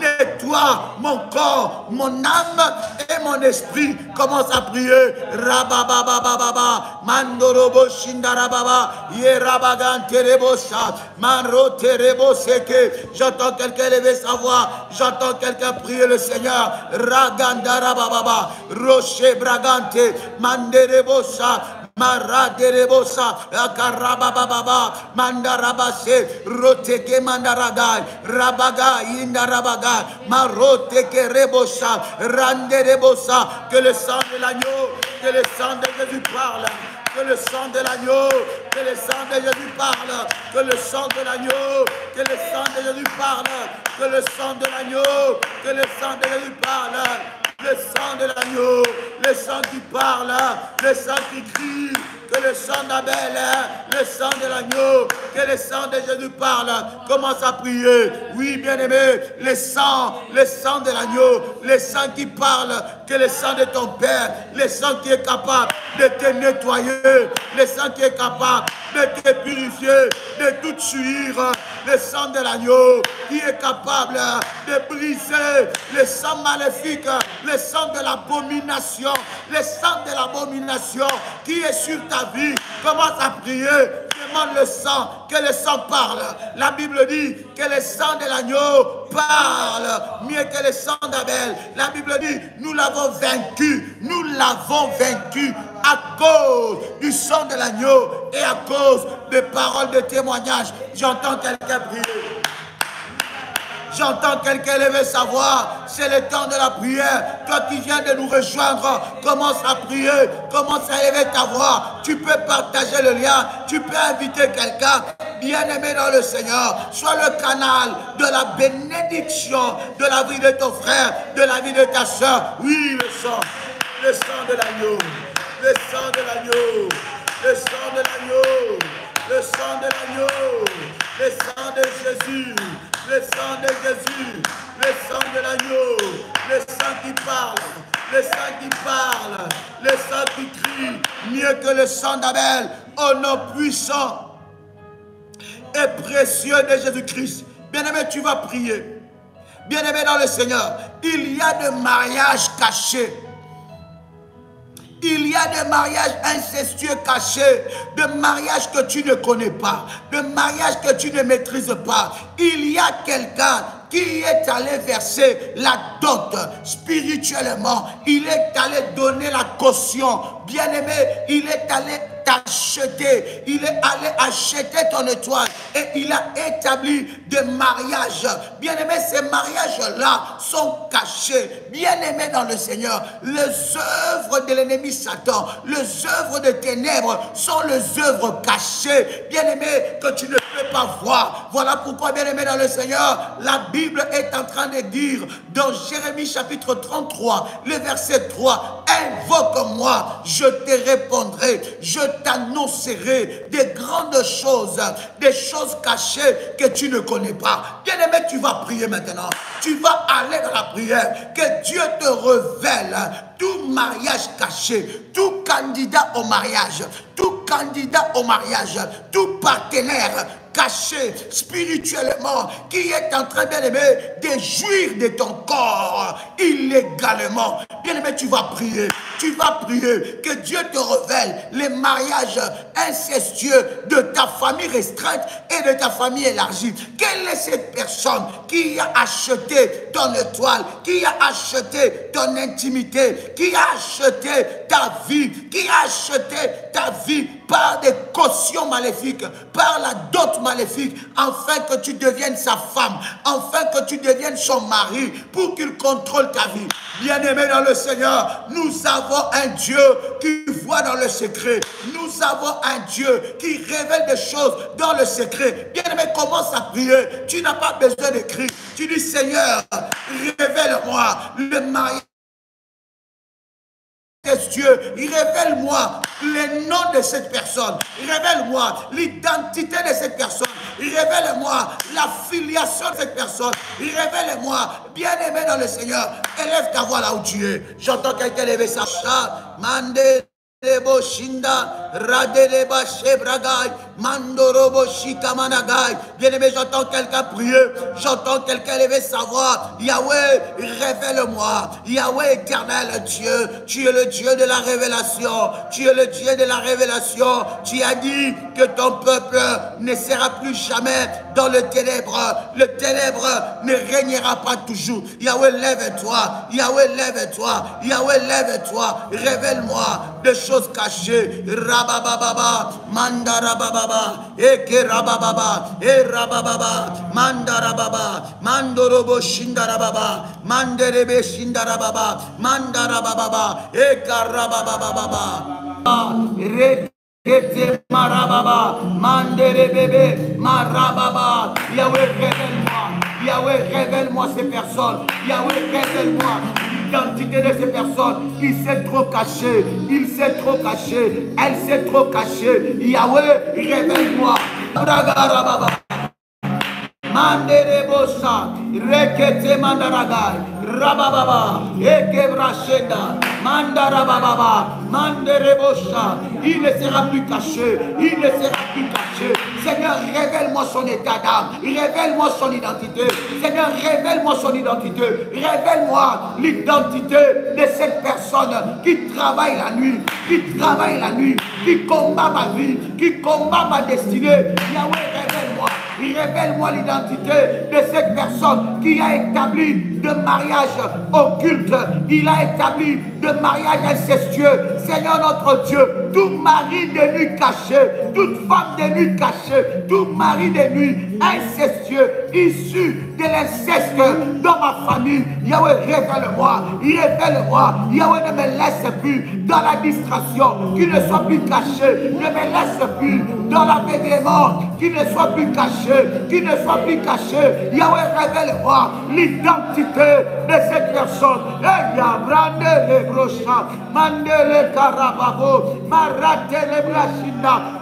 nettoie mon corps, mon âme et mon esprit. Commence à prier. Rabababababa, mandorobo shindarababa, yerabaganterebosha, manrotereboseke. J'entends quelqu'un lever sa voix, j'entends quelqu'un prier le Seigneur. Ragandarababa, rocher bragante, manderebosha, Maraderebosa, Akarabababa, Mandarabase, Roteke Mandaragai, Rabaga, Indarabaga, Maroteke Rebosa, Randerebosa, que le sang de l'agneau, que le sang de Jésus parle. Que le sang de l'agneau, que le sang de Jésus parle, que le sang de l'agneau, que le sang de Jésus parle, que le sang de l'agneau, que le sang de Jésus parle, le sang de l'agneau, le sang qui parle, le sang qui crie, que le sang d'Abel, le sang de l'agneau, que le sang de Jésus parle. Commence à prier. Oui, bien-aimé, le sang de l'agneau, le sang qui parle, que le sang de ton Père, le sang qui est capable de te nettoyer, le sang qui est capable de te purifier de toute souillure, le sang de l'agneau qui est capable de briser le sang maléfique, le sang de l'abomination, le sang de l'abomination qui est sur ta vie. Commence à prier. Demande le sang, que le sang parle. La Bible dit que le sang de l'agneau parle mieux que le sang d'Abel. La Bible dit, nous l'avons vaincu à cause du sang de l'agneau et à cause des paroles de témoignage. J'entends quelqu'un prier. J'entends quelqu'un lever sa voix. C'est le temps de la prière. Toi qui viens de nous rejoindre, commence à prier. Commence à élever ta voix. Tu peux partager le lien. Tu peux inviter quelqu'un. Bien-aimé dans le Seigneur, sois le canal de la bénédiction de la vie de ton frère, de la vie de ta soeur. Oui, le sang de l'agneau, le sang de l'agneau, le sang de l'agneau, le sang de l'agneau, le sang de Jésus. Le sang de Jésus, le sang de l'agneau, le sang qui parle, le sang qui parle, le sang qui crie, mieux que le sang d'Abel, au nom puissant et précieux de Jésus-Christ. Bien-aimé, tu vas prier. Bien-aimé dans le Seigneur, il y a des mariages cachés. Il y a des mariages incestueux cachés, de mariages que tu ne connais pas, de mariages que tu ne maîtrises pas. Il y a quelqu'un qui est allé verser la dot spirituellement. Il est allé donner la caution. Bien-aimé, il est allé t'acheter. Il est allé acheter ton étoile et il a établi des mariages. Bien-aimé, ces mariages-là sont cachés. Bien-aimé dans le Seigneur, les œuvres de l'ennemi Satan, les œuvres de ténèbres sont les œuvres cachées. Bien-aimé, que tu ne peux pas voir. Voilà pourquoi, bien-aimé dans le Seigneur, la Bible est en train de dire dans Jérémie chapitre 33, le verset 3, invoque-moi, je te répondrai, je t'annoncerai des grandes choses, des choses cachées que tu ne connais pas. Bien-aimé, tu vas prier maintenant. Tu vas aller dans la prière. Que Dieu te révèle tout mariage caché, tout candidat au mariage, tout partenaire caché spirituellement, qui est en train, bien-aimé, de jouir de ton corps illégalement. Bien-aimé, tu vas prier. Tu tu vas prier que Dieu te révèle les mariages incestueux de ta famille restreinte et de ta famille élargie. Quelle est cette personne qui a acheté ton étoile, qui a acheté ton intimité, qui a acheté ta vie, qui a acheté ta vie par des cautions maléfiques, par la dot maléfique, afin que tu deviennes sa femme, afin que tu deviennes son mari, pour qu'il contrôle ta vie. Bien-aimé dans le Seigneur, nous avons un Dieu qui voit dans le secret. Nous avons un Dieu qui révèle des choses dans le secret. Bien-aimé, commence à prier. Tu n'as pas besoin d'écrire. Tu dis, Seigneur, révèle-moi le mariage. Dieu, révèle-moi les noms de cette personne, révèle-moi l'identité de cette personne, révèle-moi la filiation de cette personne, révèle-moi, bien-aimé dans le Seigneur, élève ta voix là où tu es. J'entends quelqu'un lever sa chat, mandé. Bien-aimé, j'entends quelqu'un prier, j'entends quelqu'un lever sa voix. Yahweh, révèle-moi. Yahweh éternel Dieu, tu es le Dieu de la révélation, tu es le Dieu de la révélation. Tu as dit que ton peuple ne sera plus jamais dans le ténèbre ne régnera pas toujours. Yahweh, lève-toi, Yahweh, lève-toi, Yahweh, lève-toi, révèle-moi des choses cachées. Rabababa, mandarababa, eke rabababa, e rabababa, mandarababa, mandorobo shindarababa, manderebe shindarababa, mandarababa, eka rabababa, Ete marababa, mandere bébé, marababa. Yahweh, révèle-moi. Yahweh, révèle-moi ces personnes. Yahweh, révèle-moi l'identité de ces personnes. Il s'est trop caché. Il s'est trop caché. Elle s'est trop cachée. Yahweh, révèle-moi. Bragarababa. Mandere bosa, rekete mandaragai, rabababa, ekebrashenda, mandarababa, mandere bosa. Il ne sera plus caché, il ne sera plus caché. Seigneur, révèle-moi son état d'âme, révèle-moi son identité. Seigneur, révèle-moi son identité, révèle-moi l'identité de cette personne qui travaille la nuit, qui combat ma vie, qui combat ma destinée. Yahweh, révèle-moi. Révèle-moi l'identité de cette personne qui a établi de mariage occulte. Il a établi de mariage incestueux. Seigneur notre Dieu, tout mari de nuit caché, toute femme de nuit cachée, tout mari de nuit incestueux, issu de l'inceste dans ma famille. Yahweh, révèle-moi, révèle-moi. Yahweh, ne me laisse plus dans la distraction, qu'il ne soit plus caché. Ne me laisse plus dans l'aveuglement, qu'il ne soit plus caché, qu'il ne soit plus caché. Yahweh, révèle-moi l'identité de cette personne.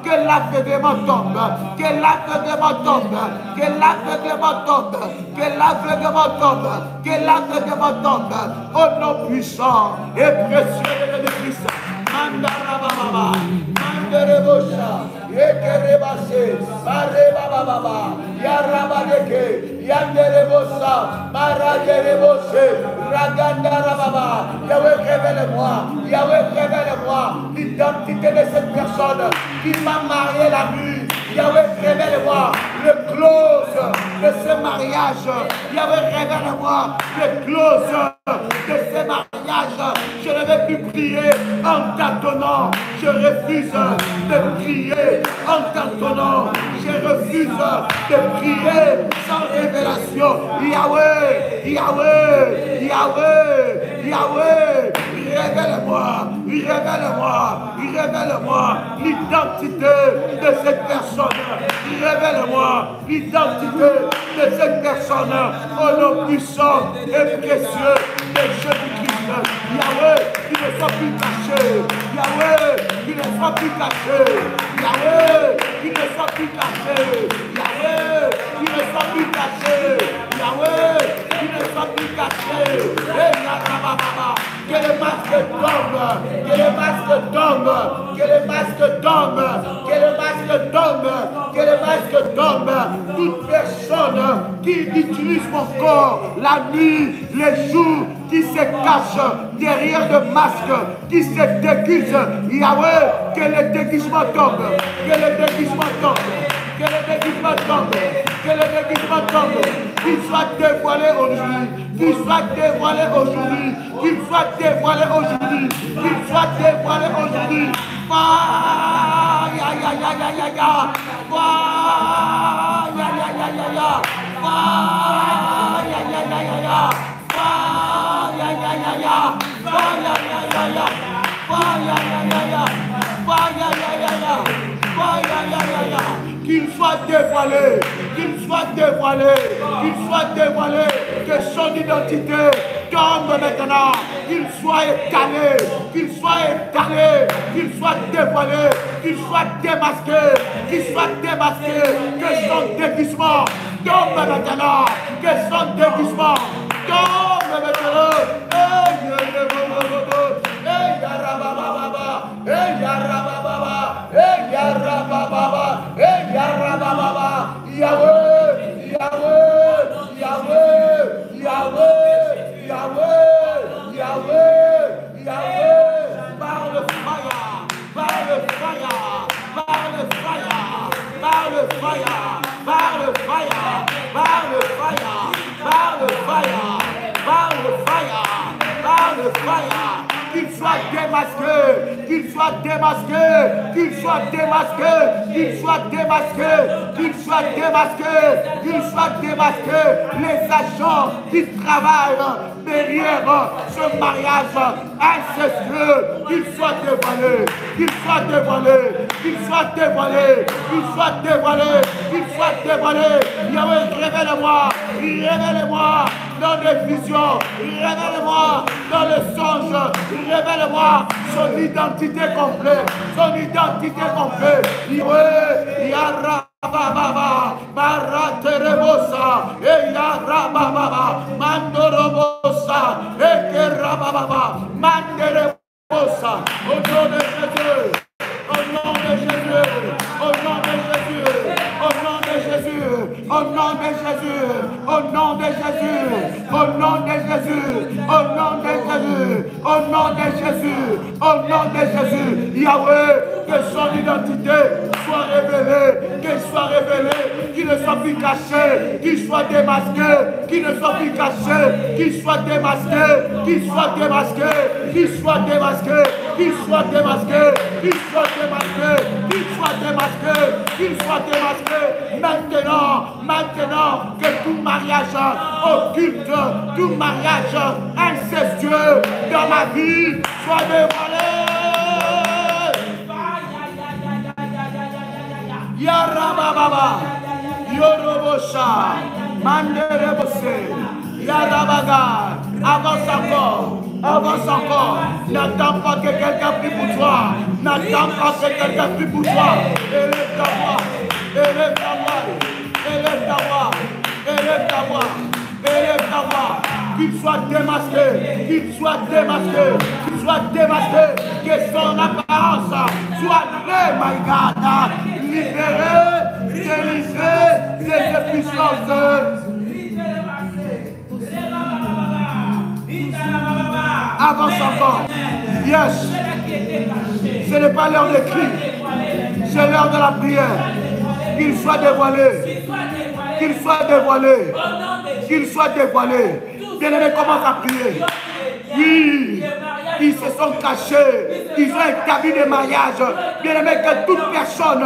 Que l'aveuglement tombe, que l'aveuglement tombe, que l'aveuglement tombe, que l'aveuglement tombe, que l'aveuglement tombe. Au nom puissant et précieux de Jésus-Christ. Mandarababa, manderebosha, yekerebase, marebababa, yarabadeke, yanderebosa, maraderebose, ragandarababa. Yahweh, révèle-moi, Yahweh, révèle-moi l'identité de cette personne qui m'a marié la nuit. Yahweh, révèle-moi le clause de ce mariage. Yahweh, révèle-moi le clause de ce mariage. Je ne vais plus prier en tâtonnant. Je refuse de prier en tâtonnant. Je refuse de prier sans révélation. Yahweh, Yahweh, Yahweh, Yahweh, révèle-moi, révèle-moi, révèle-moi l'identité de cette personne. Révèle-moi l'identité de cette personne au nom puissant et précieux de Jésus-Christ. Yahweh, qu'il ne soit plus caché. Yahweh, qu'il ne soit plus caché. Yahweh, qu'il ne soit plus caché. Yahweh, qu'il ne soit plus caché. Yahweh, qu'il ne soit plus caché. Que le masque tombe, que le masque tombe, que le masque tombe, que le masque tombe, que le masque presque tombe, toute personne qui utilise mon corps la nuit, les jours, qui se cache derrière le masque, qui se déguise, Yahweh, que le déguisement tombe, que le déguisement tombe, que le déguisement tombe, que le déguisement tombe, qu'il soit dévoilé aujourd'hui, qu'il soit dévoilé aujourd'hui, qu'il soit dévoilé aujourd'hui, qu'il soit dévoilé aujourd'hui. Qu'il soit dévoilé, qu'il soit dévoilé, qu'il soit dévoilé, que son identité tombe maintenant, qu'il soit étalé, qu'il soit étalé, qu'il soit dévoilé, qu'il soit démasqué, que son déguisement tombe maintenant, que son déguisement tombe maintenant. Qu'il soit démasqué, qu'il soit démasqué, qu'il soit démasqué, qu'il soit démasqué, qu'il soit démasqué, qu'il soit démasqué, les agents qui travaillent derrière ce mariage incestueux, qu'il soit dévoilé, qu'il soit dévoilé, qu'il soit dévoilé, qu'il soit dévoilé, qu'il soit dévoilé. Yahweh, révèle-moi, révèle-moi dans les visions, révèle-moi dans les songes, révèle-moi son identité complète, son identité complète. Yahweh, Yara Baba, Baraterebosa, Yara Baba, Mandorobosa, Ekerababa, Manderebosa, au nom de Jésus, au nom de Jésus, au nom de Jésus, au nom de Jésus, au nom de Jésus, au nom de Jésus, au nom de Jésus, au nom de Jésus, au nom de Jésus, au nom de Jésus, Yahweh, que son identité soit révélée, qu'elle soit révélée, qu'il ne soit plus caché, qu'il soit démasqué, qu'il ne soit plus caché, qu'il soit démasqué, qu'il soit démasqué, qu'il soit démasqué, qu'il soit démasqué, qu'il soit démasqué, qu'il soit démasqué, qu'il soit démasqué. Maintenant que tout mariage occulte, tout mariage incestueux dans ma vie soit dévoilé. Yarababa, Yorobosha, Manderebose, Yarabaga, avance encore, n'attends pas que quelqu'un prie pour toi, n'attends pas que quelqu'un prie pour toi, élève ta voix, élève ta voix, élève ta voix, élève ta voix, élève ta voix, qu'il soit démasqué, qu'il soit démasqué, qu'il soit démasqué, que son apparence soit my God, libéré, délivré des puissances. Avance encore. Yes. Ce n'est pas l'heure de cri. C'est l'heure de la prière. Qu'il soit dévoilé. Qu'il soit dévoilé. Qu'il soit dévoilé. Bien-aimé, commence à prier. Oui. Ils se sont cachés. Ils ont établi des mariages. Bien-aimé, que toute personne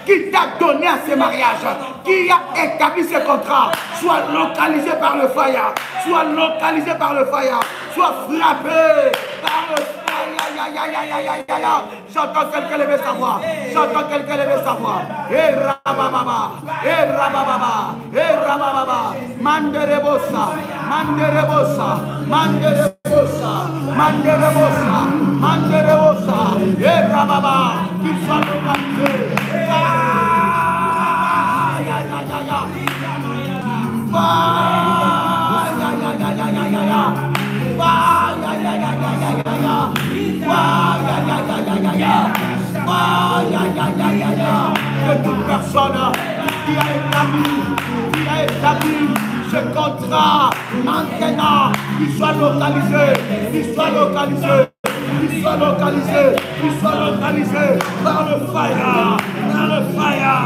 qui t'a donné à ces mariages, qui a établi ce contrat, soit localisée par le fire, soit localisée par le fire, soit frappée par le fire. J'entends quelqu'un lever sa voix. J'entends quelqu'un lever sa voix. Et rabababa, et rabababa, et rabababa. Manderebosa, manderebosa, manderebosa, manderebosa, manderebosa. Et rababa, qu'il soit localisé. que toute personne qui a établi ce contrat maintenant, qu'il soit localisé, qu'il soit localisé. Qu'il soit localisé, qu'il soit localisé par le fire, par le fire,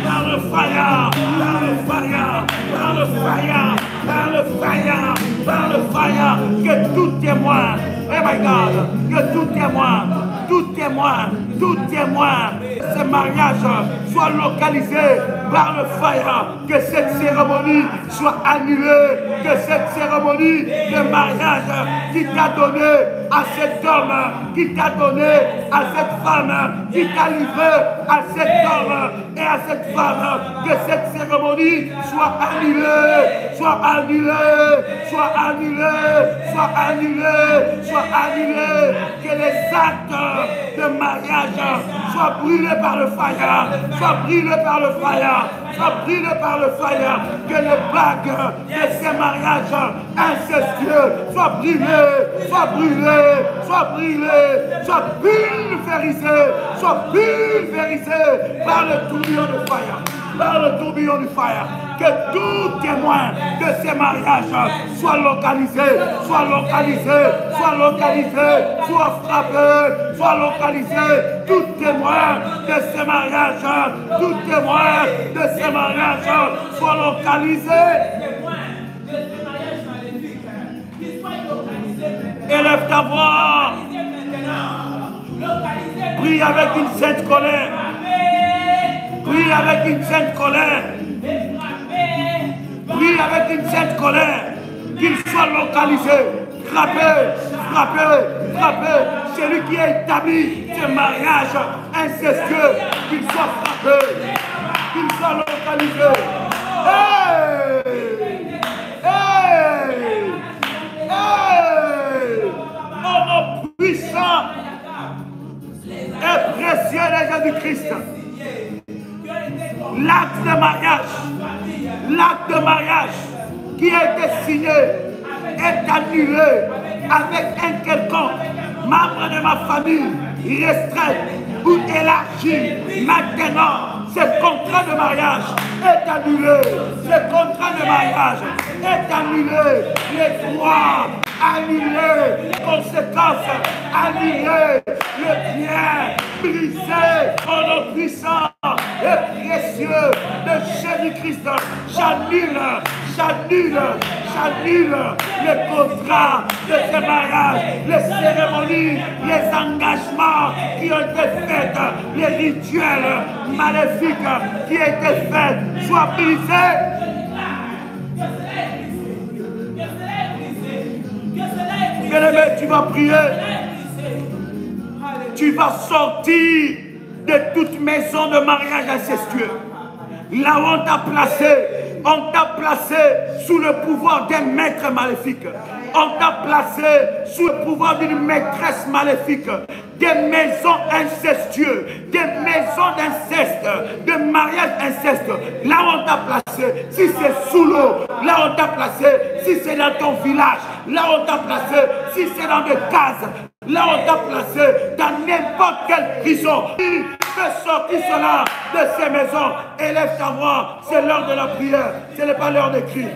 par le fire, par le fire, par le fire, par le fire, par le fire, que tout témoin, oh my God, que tout témoin, ce mariage soit localisé par le fire, que cette cérémonie soit annulée, que cette cérémonie de mariage qui t'a donné à cet homme, qui t'a donné à cette femme, qui t'a livré à cet homme et à cette femme, que cette cérémonie soit annulée, soit annulée, soit annulée, soit annulée, soit annulée, que les actes de mariage soient brûlés par le fire, soient brûlés par le fire, soient brûlés par le fire, que les bagues de ces mariages incestueux soient brûlés, soient brûlés, soient brûlés, soient pulvérisés, soient pulvérisés par le tourbillon de fire, par le tourbillon du fire. Que tout témoin de ces mariages soit localisé, soit localisé, soit localisé, soit frappé, soit localisé. Tout témoin de ces mariages, tout témoin de ces mariages soit localisé. Élève ta voix. Prie avec une sainte colère. Prie avec une sainte colère. Prie avec une sainte colère. Qu'il soit localisé. Frappé, frappé, frappé. Celui qui a établi ce mariage incestueux, qu'il soit frappé. Qu'il soit localisé. Hey! Hey! Hey! Oh mon puissant et précieux de Jésus-Christ. L'acte de mariage qui a été signé est annulé avec un quelconque membre de ma famille restreint ou élargi. Maintenant, ce contrat de mariage est annulé. Ce contrat de mariage est annulé. Les droits annulés, les conséquences annulées, le bien brisé au nom puissant et précieux de Jésus-Christ. J'annule les contrats de ces mariages, les cérémonies, les engagements qui ont été faits, les rituels maléfiques qui ont été faits, soient brisés. Bien-aimé, tu vas prier. Tu vas sortir de toute maison de mariage incestueux. Là où on t'a placé sous le pouvoir d'un maître maléfique. On t'a placé sous le pouvoir d'une maîtresse maléfique. Des maisons incestueuses, des maisons d'inceste, de mariage inceste. Là où on t'a placé, si c'est sous l'eau, là où on t'a placé, si c'est dans ton village, là où on t'a placé, si c'est dans des cases, là où on t'a placé, dans n'importe quelle prison. Fais sortir cela de ces maisons. Élève ta voix. C'est l'heure de la prière. Ce n'est pas l'heure de crier.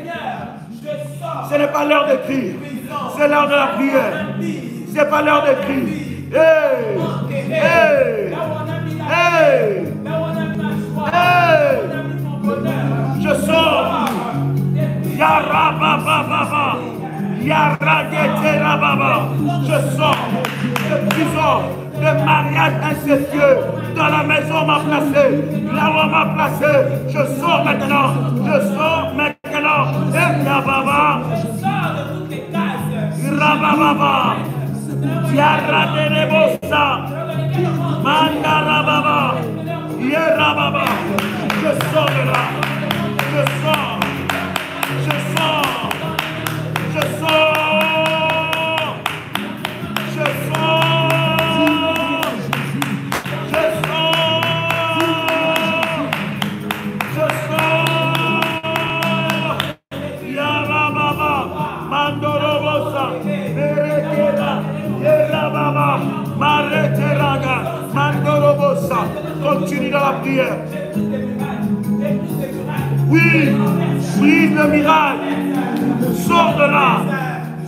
Ce n'est pas l'heure de crier. C'est l'heure de la prière. Ce n'est pas l'heure de crier. Hey! Hey! Hey! Hey! Je sors. Yarabababa. Yaradete-rababa. Je sors de prison, de mariage incestueux. Dans la maison on m'a placé, là où on m'a placé, je sors maintenant, et Rababa, Rababa, Yaradebosa, Mandarababa, Yerababa, je sors de là, je sors. Continue dans la prière. Oui, brise le miracle. Sors de là.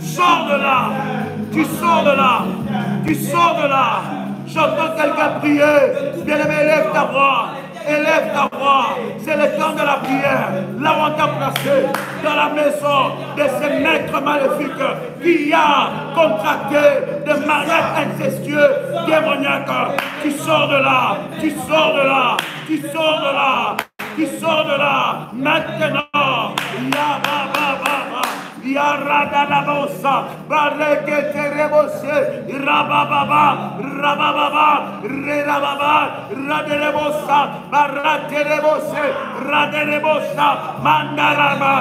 Sors de là. Tu sors de là. Tu sors de là. J'entends quelqu'un prier. Bien-aimé, élève ta voix. Élève ta voix. C'est le temps de la prière. Là où on t'a placé, dans la maison de ces maîtres maléfiques qui a contracté des mariages incestueux, démoniaques. Tu sors de là. Tu sors de là. Tu sors de là. Tu sors de là. Maintenant. Ya ba ba ba ba. Yaradanabosa, Bareke Terebose, Rabababa, Rabababa, Rerababa, Raderebosa, Baraterebose, Raderebosa, Mandaraba,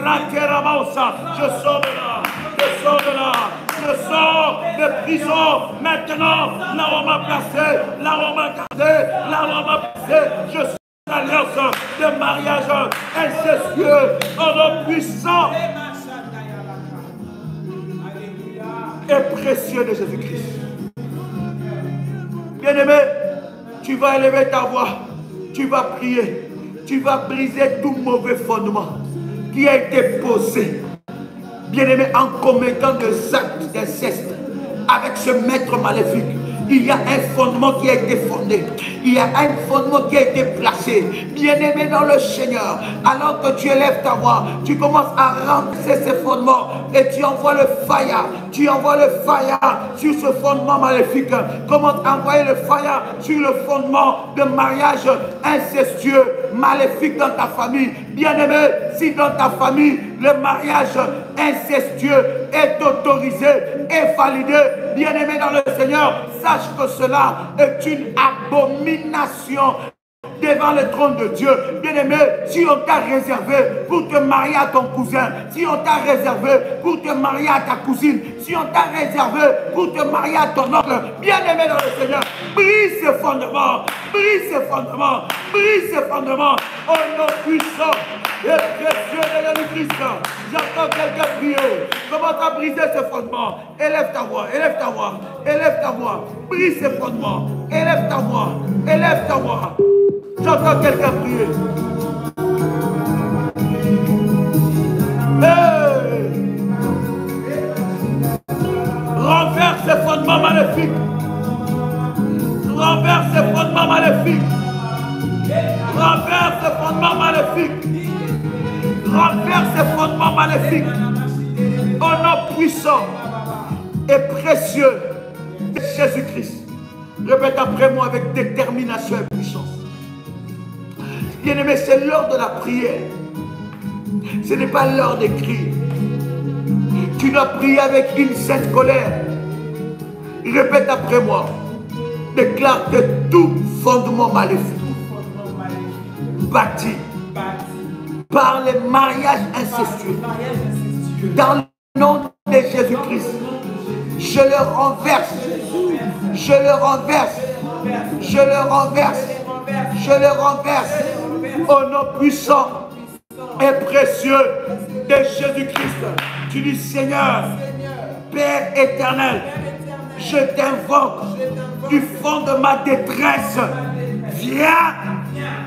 Raterabosa. Je sors de là, je sors de là. Je sors de prison maintenant, là où on m'a placé, là où on m'a gardé, là où on m'a placé. Je sors d'alliance de mariage incestueux, en nom puissant et précieux de Jésus-Christ. Bien-aimé, tu vas élever ta voix, tu vas prier, tu vas briser tout mauvais fondement qui a été posé, bien-aimé, en commettant des actes d'inceste avec ce maître maléfique. Il y a un fondement qui a été fondé. Il y a un fondement qui a été placé. Bien-aimé dans le Seigneur, alors que tu élèves ta voix, tu commences à remplacer ces fondements et tu envoies le fire. Tu envoies le fire sur ce fondement maléfique. Commence à envoyer le fire sur le fondement de mariage incestueux, maléfique dans ta famille. Bien-aimé, si dans ta famille, le mariage incestueux est autorisé et validé, bien-aimé dans le Seigneur, sache que cela est une abomination devant le trône de Dieu. Bien-aimé, si on t'a réservé pour te marier à ton cousin, si on t'a réservé pour te marier à ta cousine, si on t'a réservé pour te marier à ton oncle, bien-aimé dans le Seigneur, brise ce fondement, brise ce fondement, brise ce fondement, au nom puissant et précieux de Jésus-Christ. J'entends quelqu'un prier. Commence à briser ce fondement. Élève ta voix, élève ta voix, élève ta voix. Brise ce fondement. Élève ta voix, élève ta voix. J'entends quelqu'un prier. Hey! Renverse ce fondement maléfique. Renverse ce fondement maléfique. Renverse ce fondement maléfique. Renverse ce fondement maléfique. Au nom puissant et précieux de Jésus-Christ. Répète après moi avec détermination et puissance. Bien-aimé, c'est l'heure de la prière. Ce n'est pas l'heure des cris. Tu dois prier avec une sainte colère. Répète après moi. Déclare que tout fondement maléfique bâti par les mariages incestueux, dans le nom de Jésus-Christ, je le renverse, je le renverse, je le renverse, je le renverse, au nom puissant et précieux de Jésus-Christ. Tu dis, Seigneur, Père éternel, je t'invoque du fond de ma détresse, viens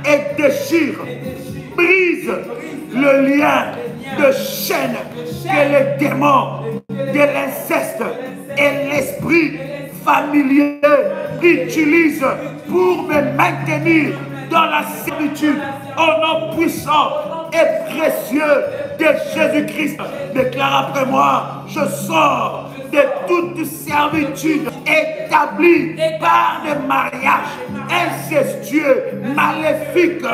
et déchire, brise le lien de chaîne que les démons de l'inceste et l'esprit familier utilisent pour me maintenir dans la servitude. Au nom puissant et précieux de Jésus-Christ, déclare après moi, je sors de toute servitude établie par des mariages incestueux, maléfiques.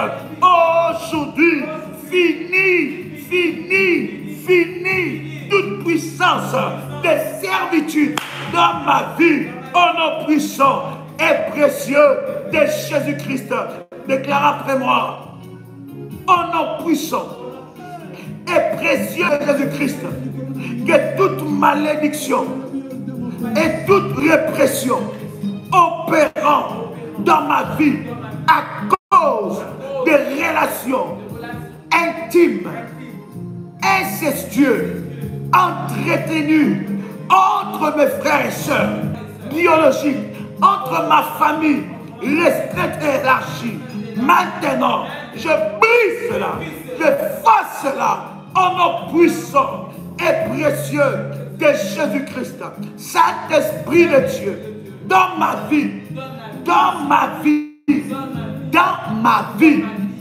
Aujourd'hui, fini, fini, fini toute puissance de servitude dans ma vie. Au nom puissant et précieux de Jésus-Christ, déclare après moi, au nom puissant et précieux de Jésus-Christ, que toute malédiction et toute répression opérant dans ma vie à cause des relations intimes, incestueuses, entretenues entre mes frères et sœurs biologiques, entre ma famille restreinte et élargie, Maintenant, je brise cela. Je fasse cela en nom puissant et précieux de Jésus-Christ. Saint-Esprit de Dieu, dans ma vie,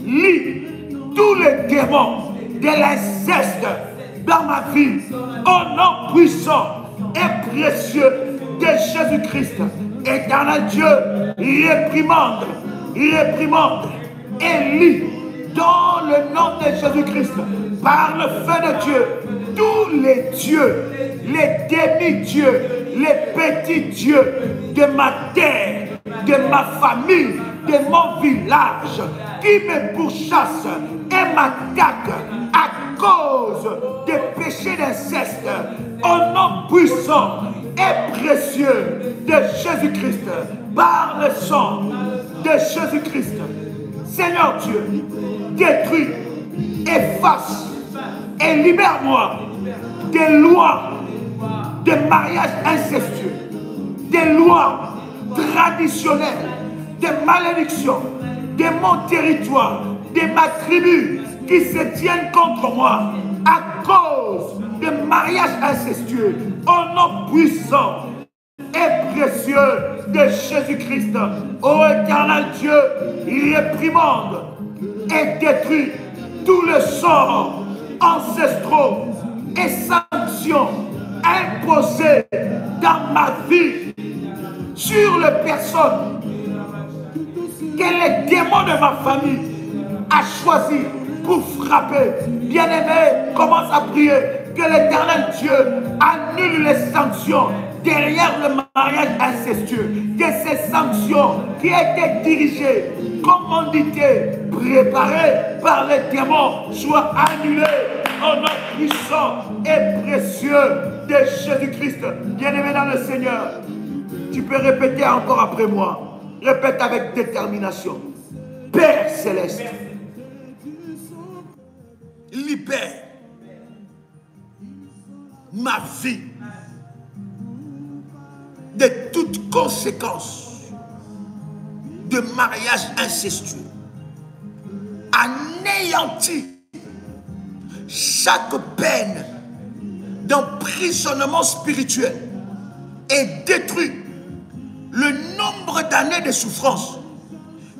lis tous les démons de l'inceste dans ma vie, au nom puissant et précieux de Jésus-Christ. Éternel Dieu, réprimande et lis dans le nom de Jésus-Christ, par le feu de Dieu, tous les dieux, les demi-dieux, les petits dieux de ma terre, de ma famille, de mon village, qui me pourchassent et m'attaquent à cause des péchés d'inceste, au nom puissant et précieux de Jésus-Christ, par le sang de Jésus-Christ. Seigneur Dieu, détruis, efface et libère-moi des lois de mariage incestueux, des lois traditionnelles, des malédictions, de mon territoire, de ma tribu qui se tiennent contre moi à cause de mariage incestueux, au nom puissant et précieux de Jésus-Christ. Ô éternel Dieu, réprimande et détruit tout le sort ancestraux et sanctions imposées dans ma vie sur les personnes que les démons de ma famille a choisi pour frapper. Bien-aimé, commence à prier que l'Éternel Dieu annule les sanctions derrière le mariage incestueux, que ces sanctions qui étaient dirigées, commanditées, préparées par les démons soient annulées au nom puissant et précieux de Jésus-Christ. Bien-aimé dans le Seigneur, tu peux répéter encore après moi. Répète avec détermination. Père céleste, libère ma vie de toute conséquence de mariage incestueux. Anéantis chaque peine d'emprisonnement spirituel et détruit le nombre d'années de souffrance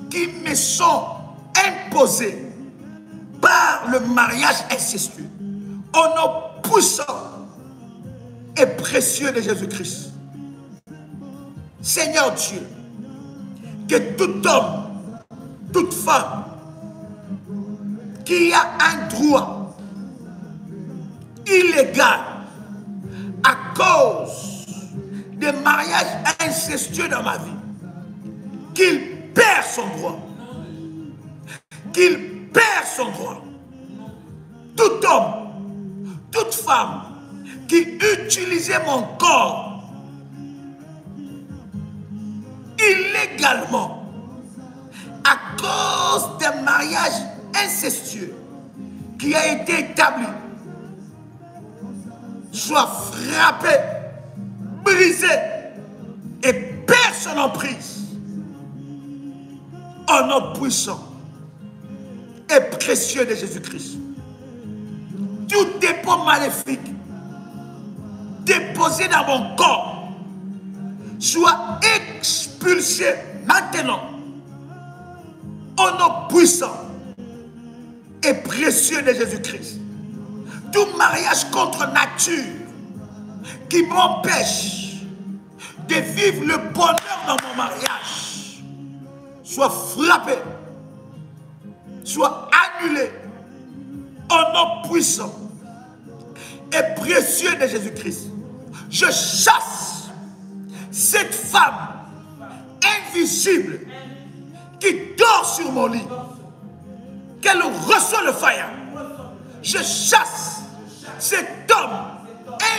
qui me sont imposées par le mariage incestueux. Au nom puissant et précieux de Jésus-Christ. Seigneur Dieu, que tout homme, toute femme qui a un droit illégal à cause de mariage incestueux dans ma vie, qu'il perd son droit. Qu'il perd son droit. Tout homme, toute femme qui utilisait mon corps illégalement à cause d'un mariage incestueux qui a été établi, soit frappé, brisé et perd son emprise au nom puissant et précieux de Jésus-Christ. Tout dépôt maléfique déposé dans mon corps soit expulsé maintenant au nom puissant et précieux de Jésus-Christ. Tout mariage contre nature qui m'empêche de vivre le bonheur dans mon mariage soit frappé, soit annulé au nom puissant et précieux de Jésus-Christ. Je chasse cette femme invisible qui dort sur mon lit, qu'elle reçoit le feu. Je chasse cet homme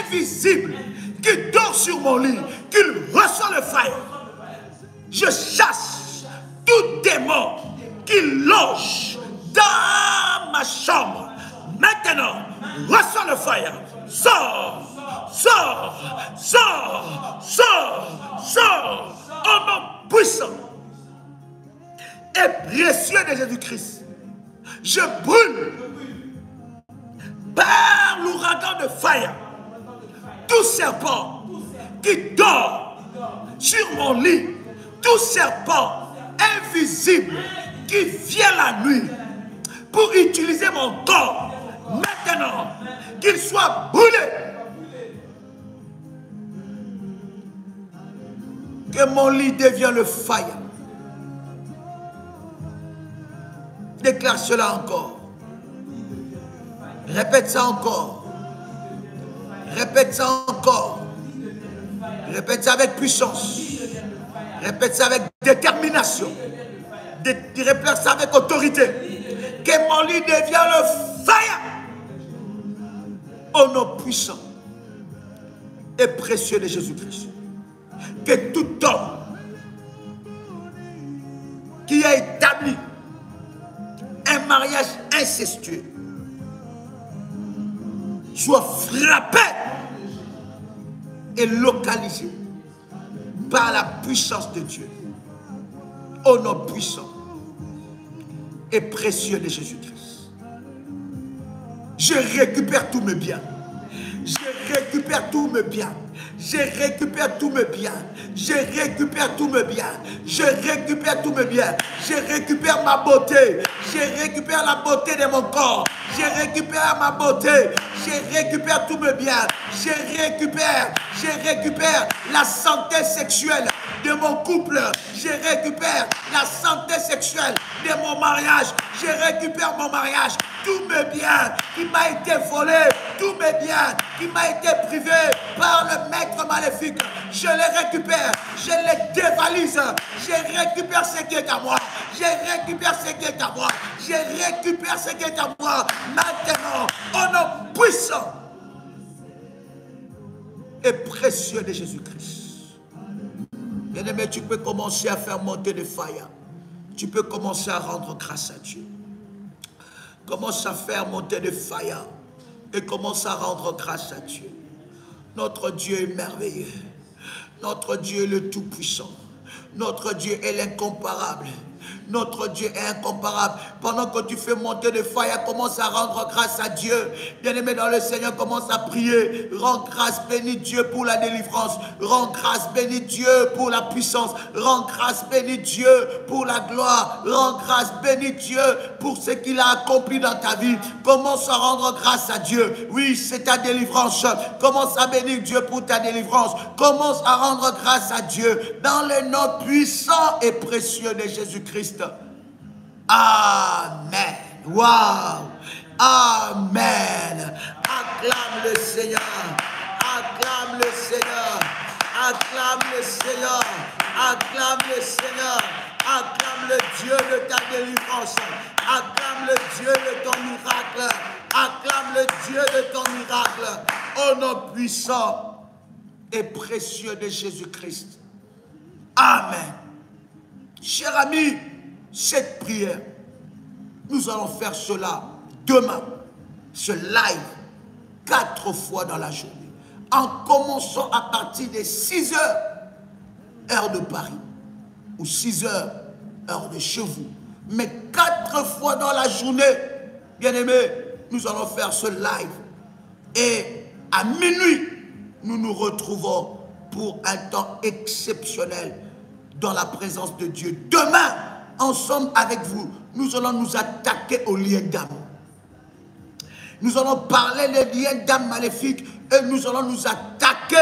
invisible qui dort sur mon lit, qu'il reçoit le feu. Je chasse tout démon qui loge dans ma chambre. Maintenant, reçois le feu. Sors, sors, sors, sors, sors, au nom puissant et précieux de Jésus-Christ, je brûle par l'ouragan de fire tout serpent qui dort sur mon lit, tout serpent invisible qui vient la nuit pour utiliser mon corps, maintenant qu'il soit brûlé. Que mon lit devienne le fire. Déclare cela encore. Répète ça encore. Répète ça encore. Répète ça avec puissance. Répète ça avec détermination. Répète ça avec autorité. Que mon lit devienne le fire. Au nom puissant et précieux de Jésus-Christ. Que tout homme qui a établi un mariage incestueux soit frappé et localisé par la puissance de Dieu, au nom puissant et précieux de Jésus-Christ. Je récupère tous mes biens. Je récupère tous mes biens. Je récupère tous mes biens. Je récupère tous mes biens. Je récupère tous mes biens. Je récupère ma beauté. Je récupère la beauté de mon corps. Je récupère ma beauté. Je récupère tous mes biens. Je récupère la santé sexuelle de mon couple. Je récupère la santé sexuelle de mon mariage. Je récupère mon mariage. Tous mes biens qui m'a été volé, tous mes biens qui m'a été privé par le maître maléfique, je les récupère, je les dévalise, je récupère ce qui est à moi, je récupère ce qui est à moi, je récupère ce qui est à moi, maintenant, au nom puissant et précieux de Jésus-Christ. Bien-aimé, tu peux commencer à faire monter le fire, tu peux commencer à rendre grâce à Dieu. Commence à faire monter le fire et commence à rendre grâce à Dieu. Notre Dieu est merveilleux. Notre Dieu est le Tout-Puissant. Notre Dieu est l'incomparable. Notre Dieu est incomparable. Pendant que tu fais monter le fire, commence à rendre grâce à Dieu. Bien-aimé dans le Seigneur, commence à prier. Rends grâce, bénis Dieu pour la délivrance. Rends grâce, bénis Dieu pour la puissance. Rends grâce, bénis Dieu pour la gloire. Rends grâce, bénis Dieu pour ce qu'il a accompli dans ta vie. Commence à rendre grâce à Dieu. Oui, c'est ta délivrance. Commence à bénir Dieu pour ta délivrance. Commence à rendre grâce à Dieu dans le nom puissant et précieux de Jésus-Christ. Amen. Wow. Amen. Acclame le Seigneur. Acclame le Seigneur. Acclame le Seigneur. Acclame le Seigneur. Acclame le Dieu de ta délivrance. Acclame le Dieu de ton miracle. Acclame le Dieu de ton miracle. Au nom puissant et précieux de Jésus-Christ. Amen. Cher ami, cette prière, nous allons faire cela demain, ce live, 4 fois dans la journée, en commençant à partir de 6 heures, heure de Paris, ou 6 heures, heure de chez vous, mais 4 fois dans la journée, bien aimé, nous allons faire ce live, et à minuit, nous nous retrouvons pour un temps exceptionnel dans la présence de Dieu. Demain, ensemble avec vous, nous allons nous attaquer aux liens d'âme. Nous allons parler des liens d'âme maléfiques et nous allons nous attaquer,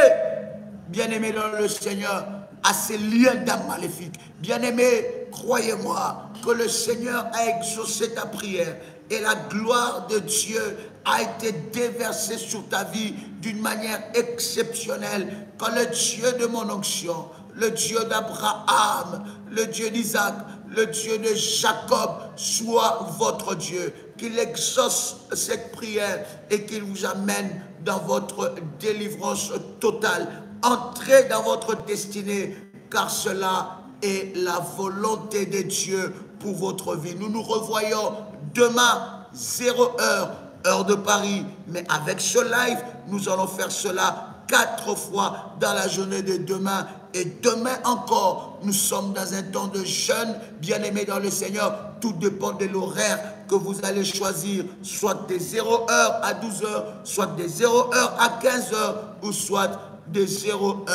bien-aimés dans le Seigneur, à ces liens d'âme maléfiques. Bien-aimés, croyez-moi que le Seigneur a exaucé ta prière et la gloire de Dieu a été déversée sur ta vie d'une manière exceptionnelle. Quand le Dieu de mon onction, le Dieu d'Abraham, le Dieu d'Isaac, le Dieu de Jacob soit votre Dieu, qu'il exauce cette prière et qu'il vous amène dans votre délivrance totale. Entrez dans votre destinée, car cela est la volonté de Dieu pour votre vie. Nous nous revoyons demain, 0 heure, heure de Paris. Mais avec ce live, nous allons faire cela 4 fois dans la journée de demain Et demain encore, nous sommes dans un temps de jeûne, bien-aimés dans le Seigneur. Tout dépend de l'horaire que vous allez choisir, soit de 0h à 12h, soit de 0h à 15h, ou soit de 0h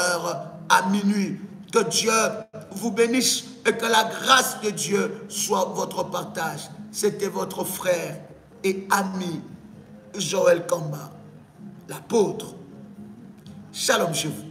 à minuit. Que Dieu vous bénisse et que la grâce de Dieu soit votre partage. C'était votre frère et ami Joël Kamba, l'apôtre. Shalom chez vous.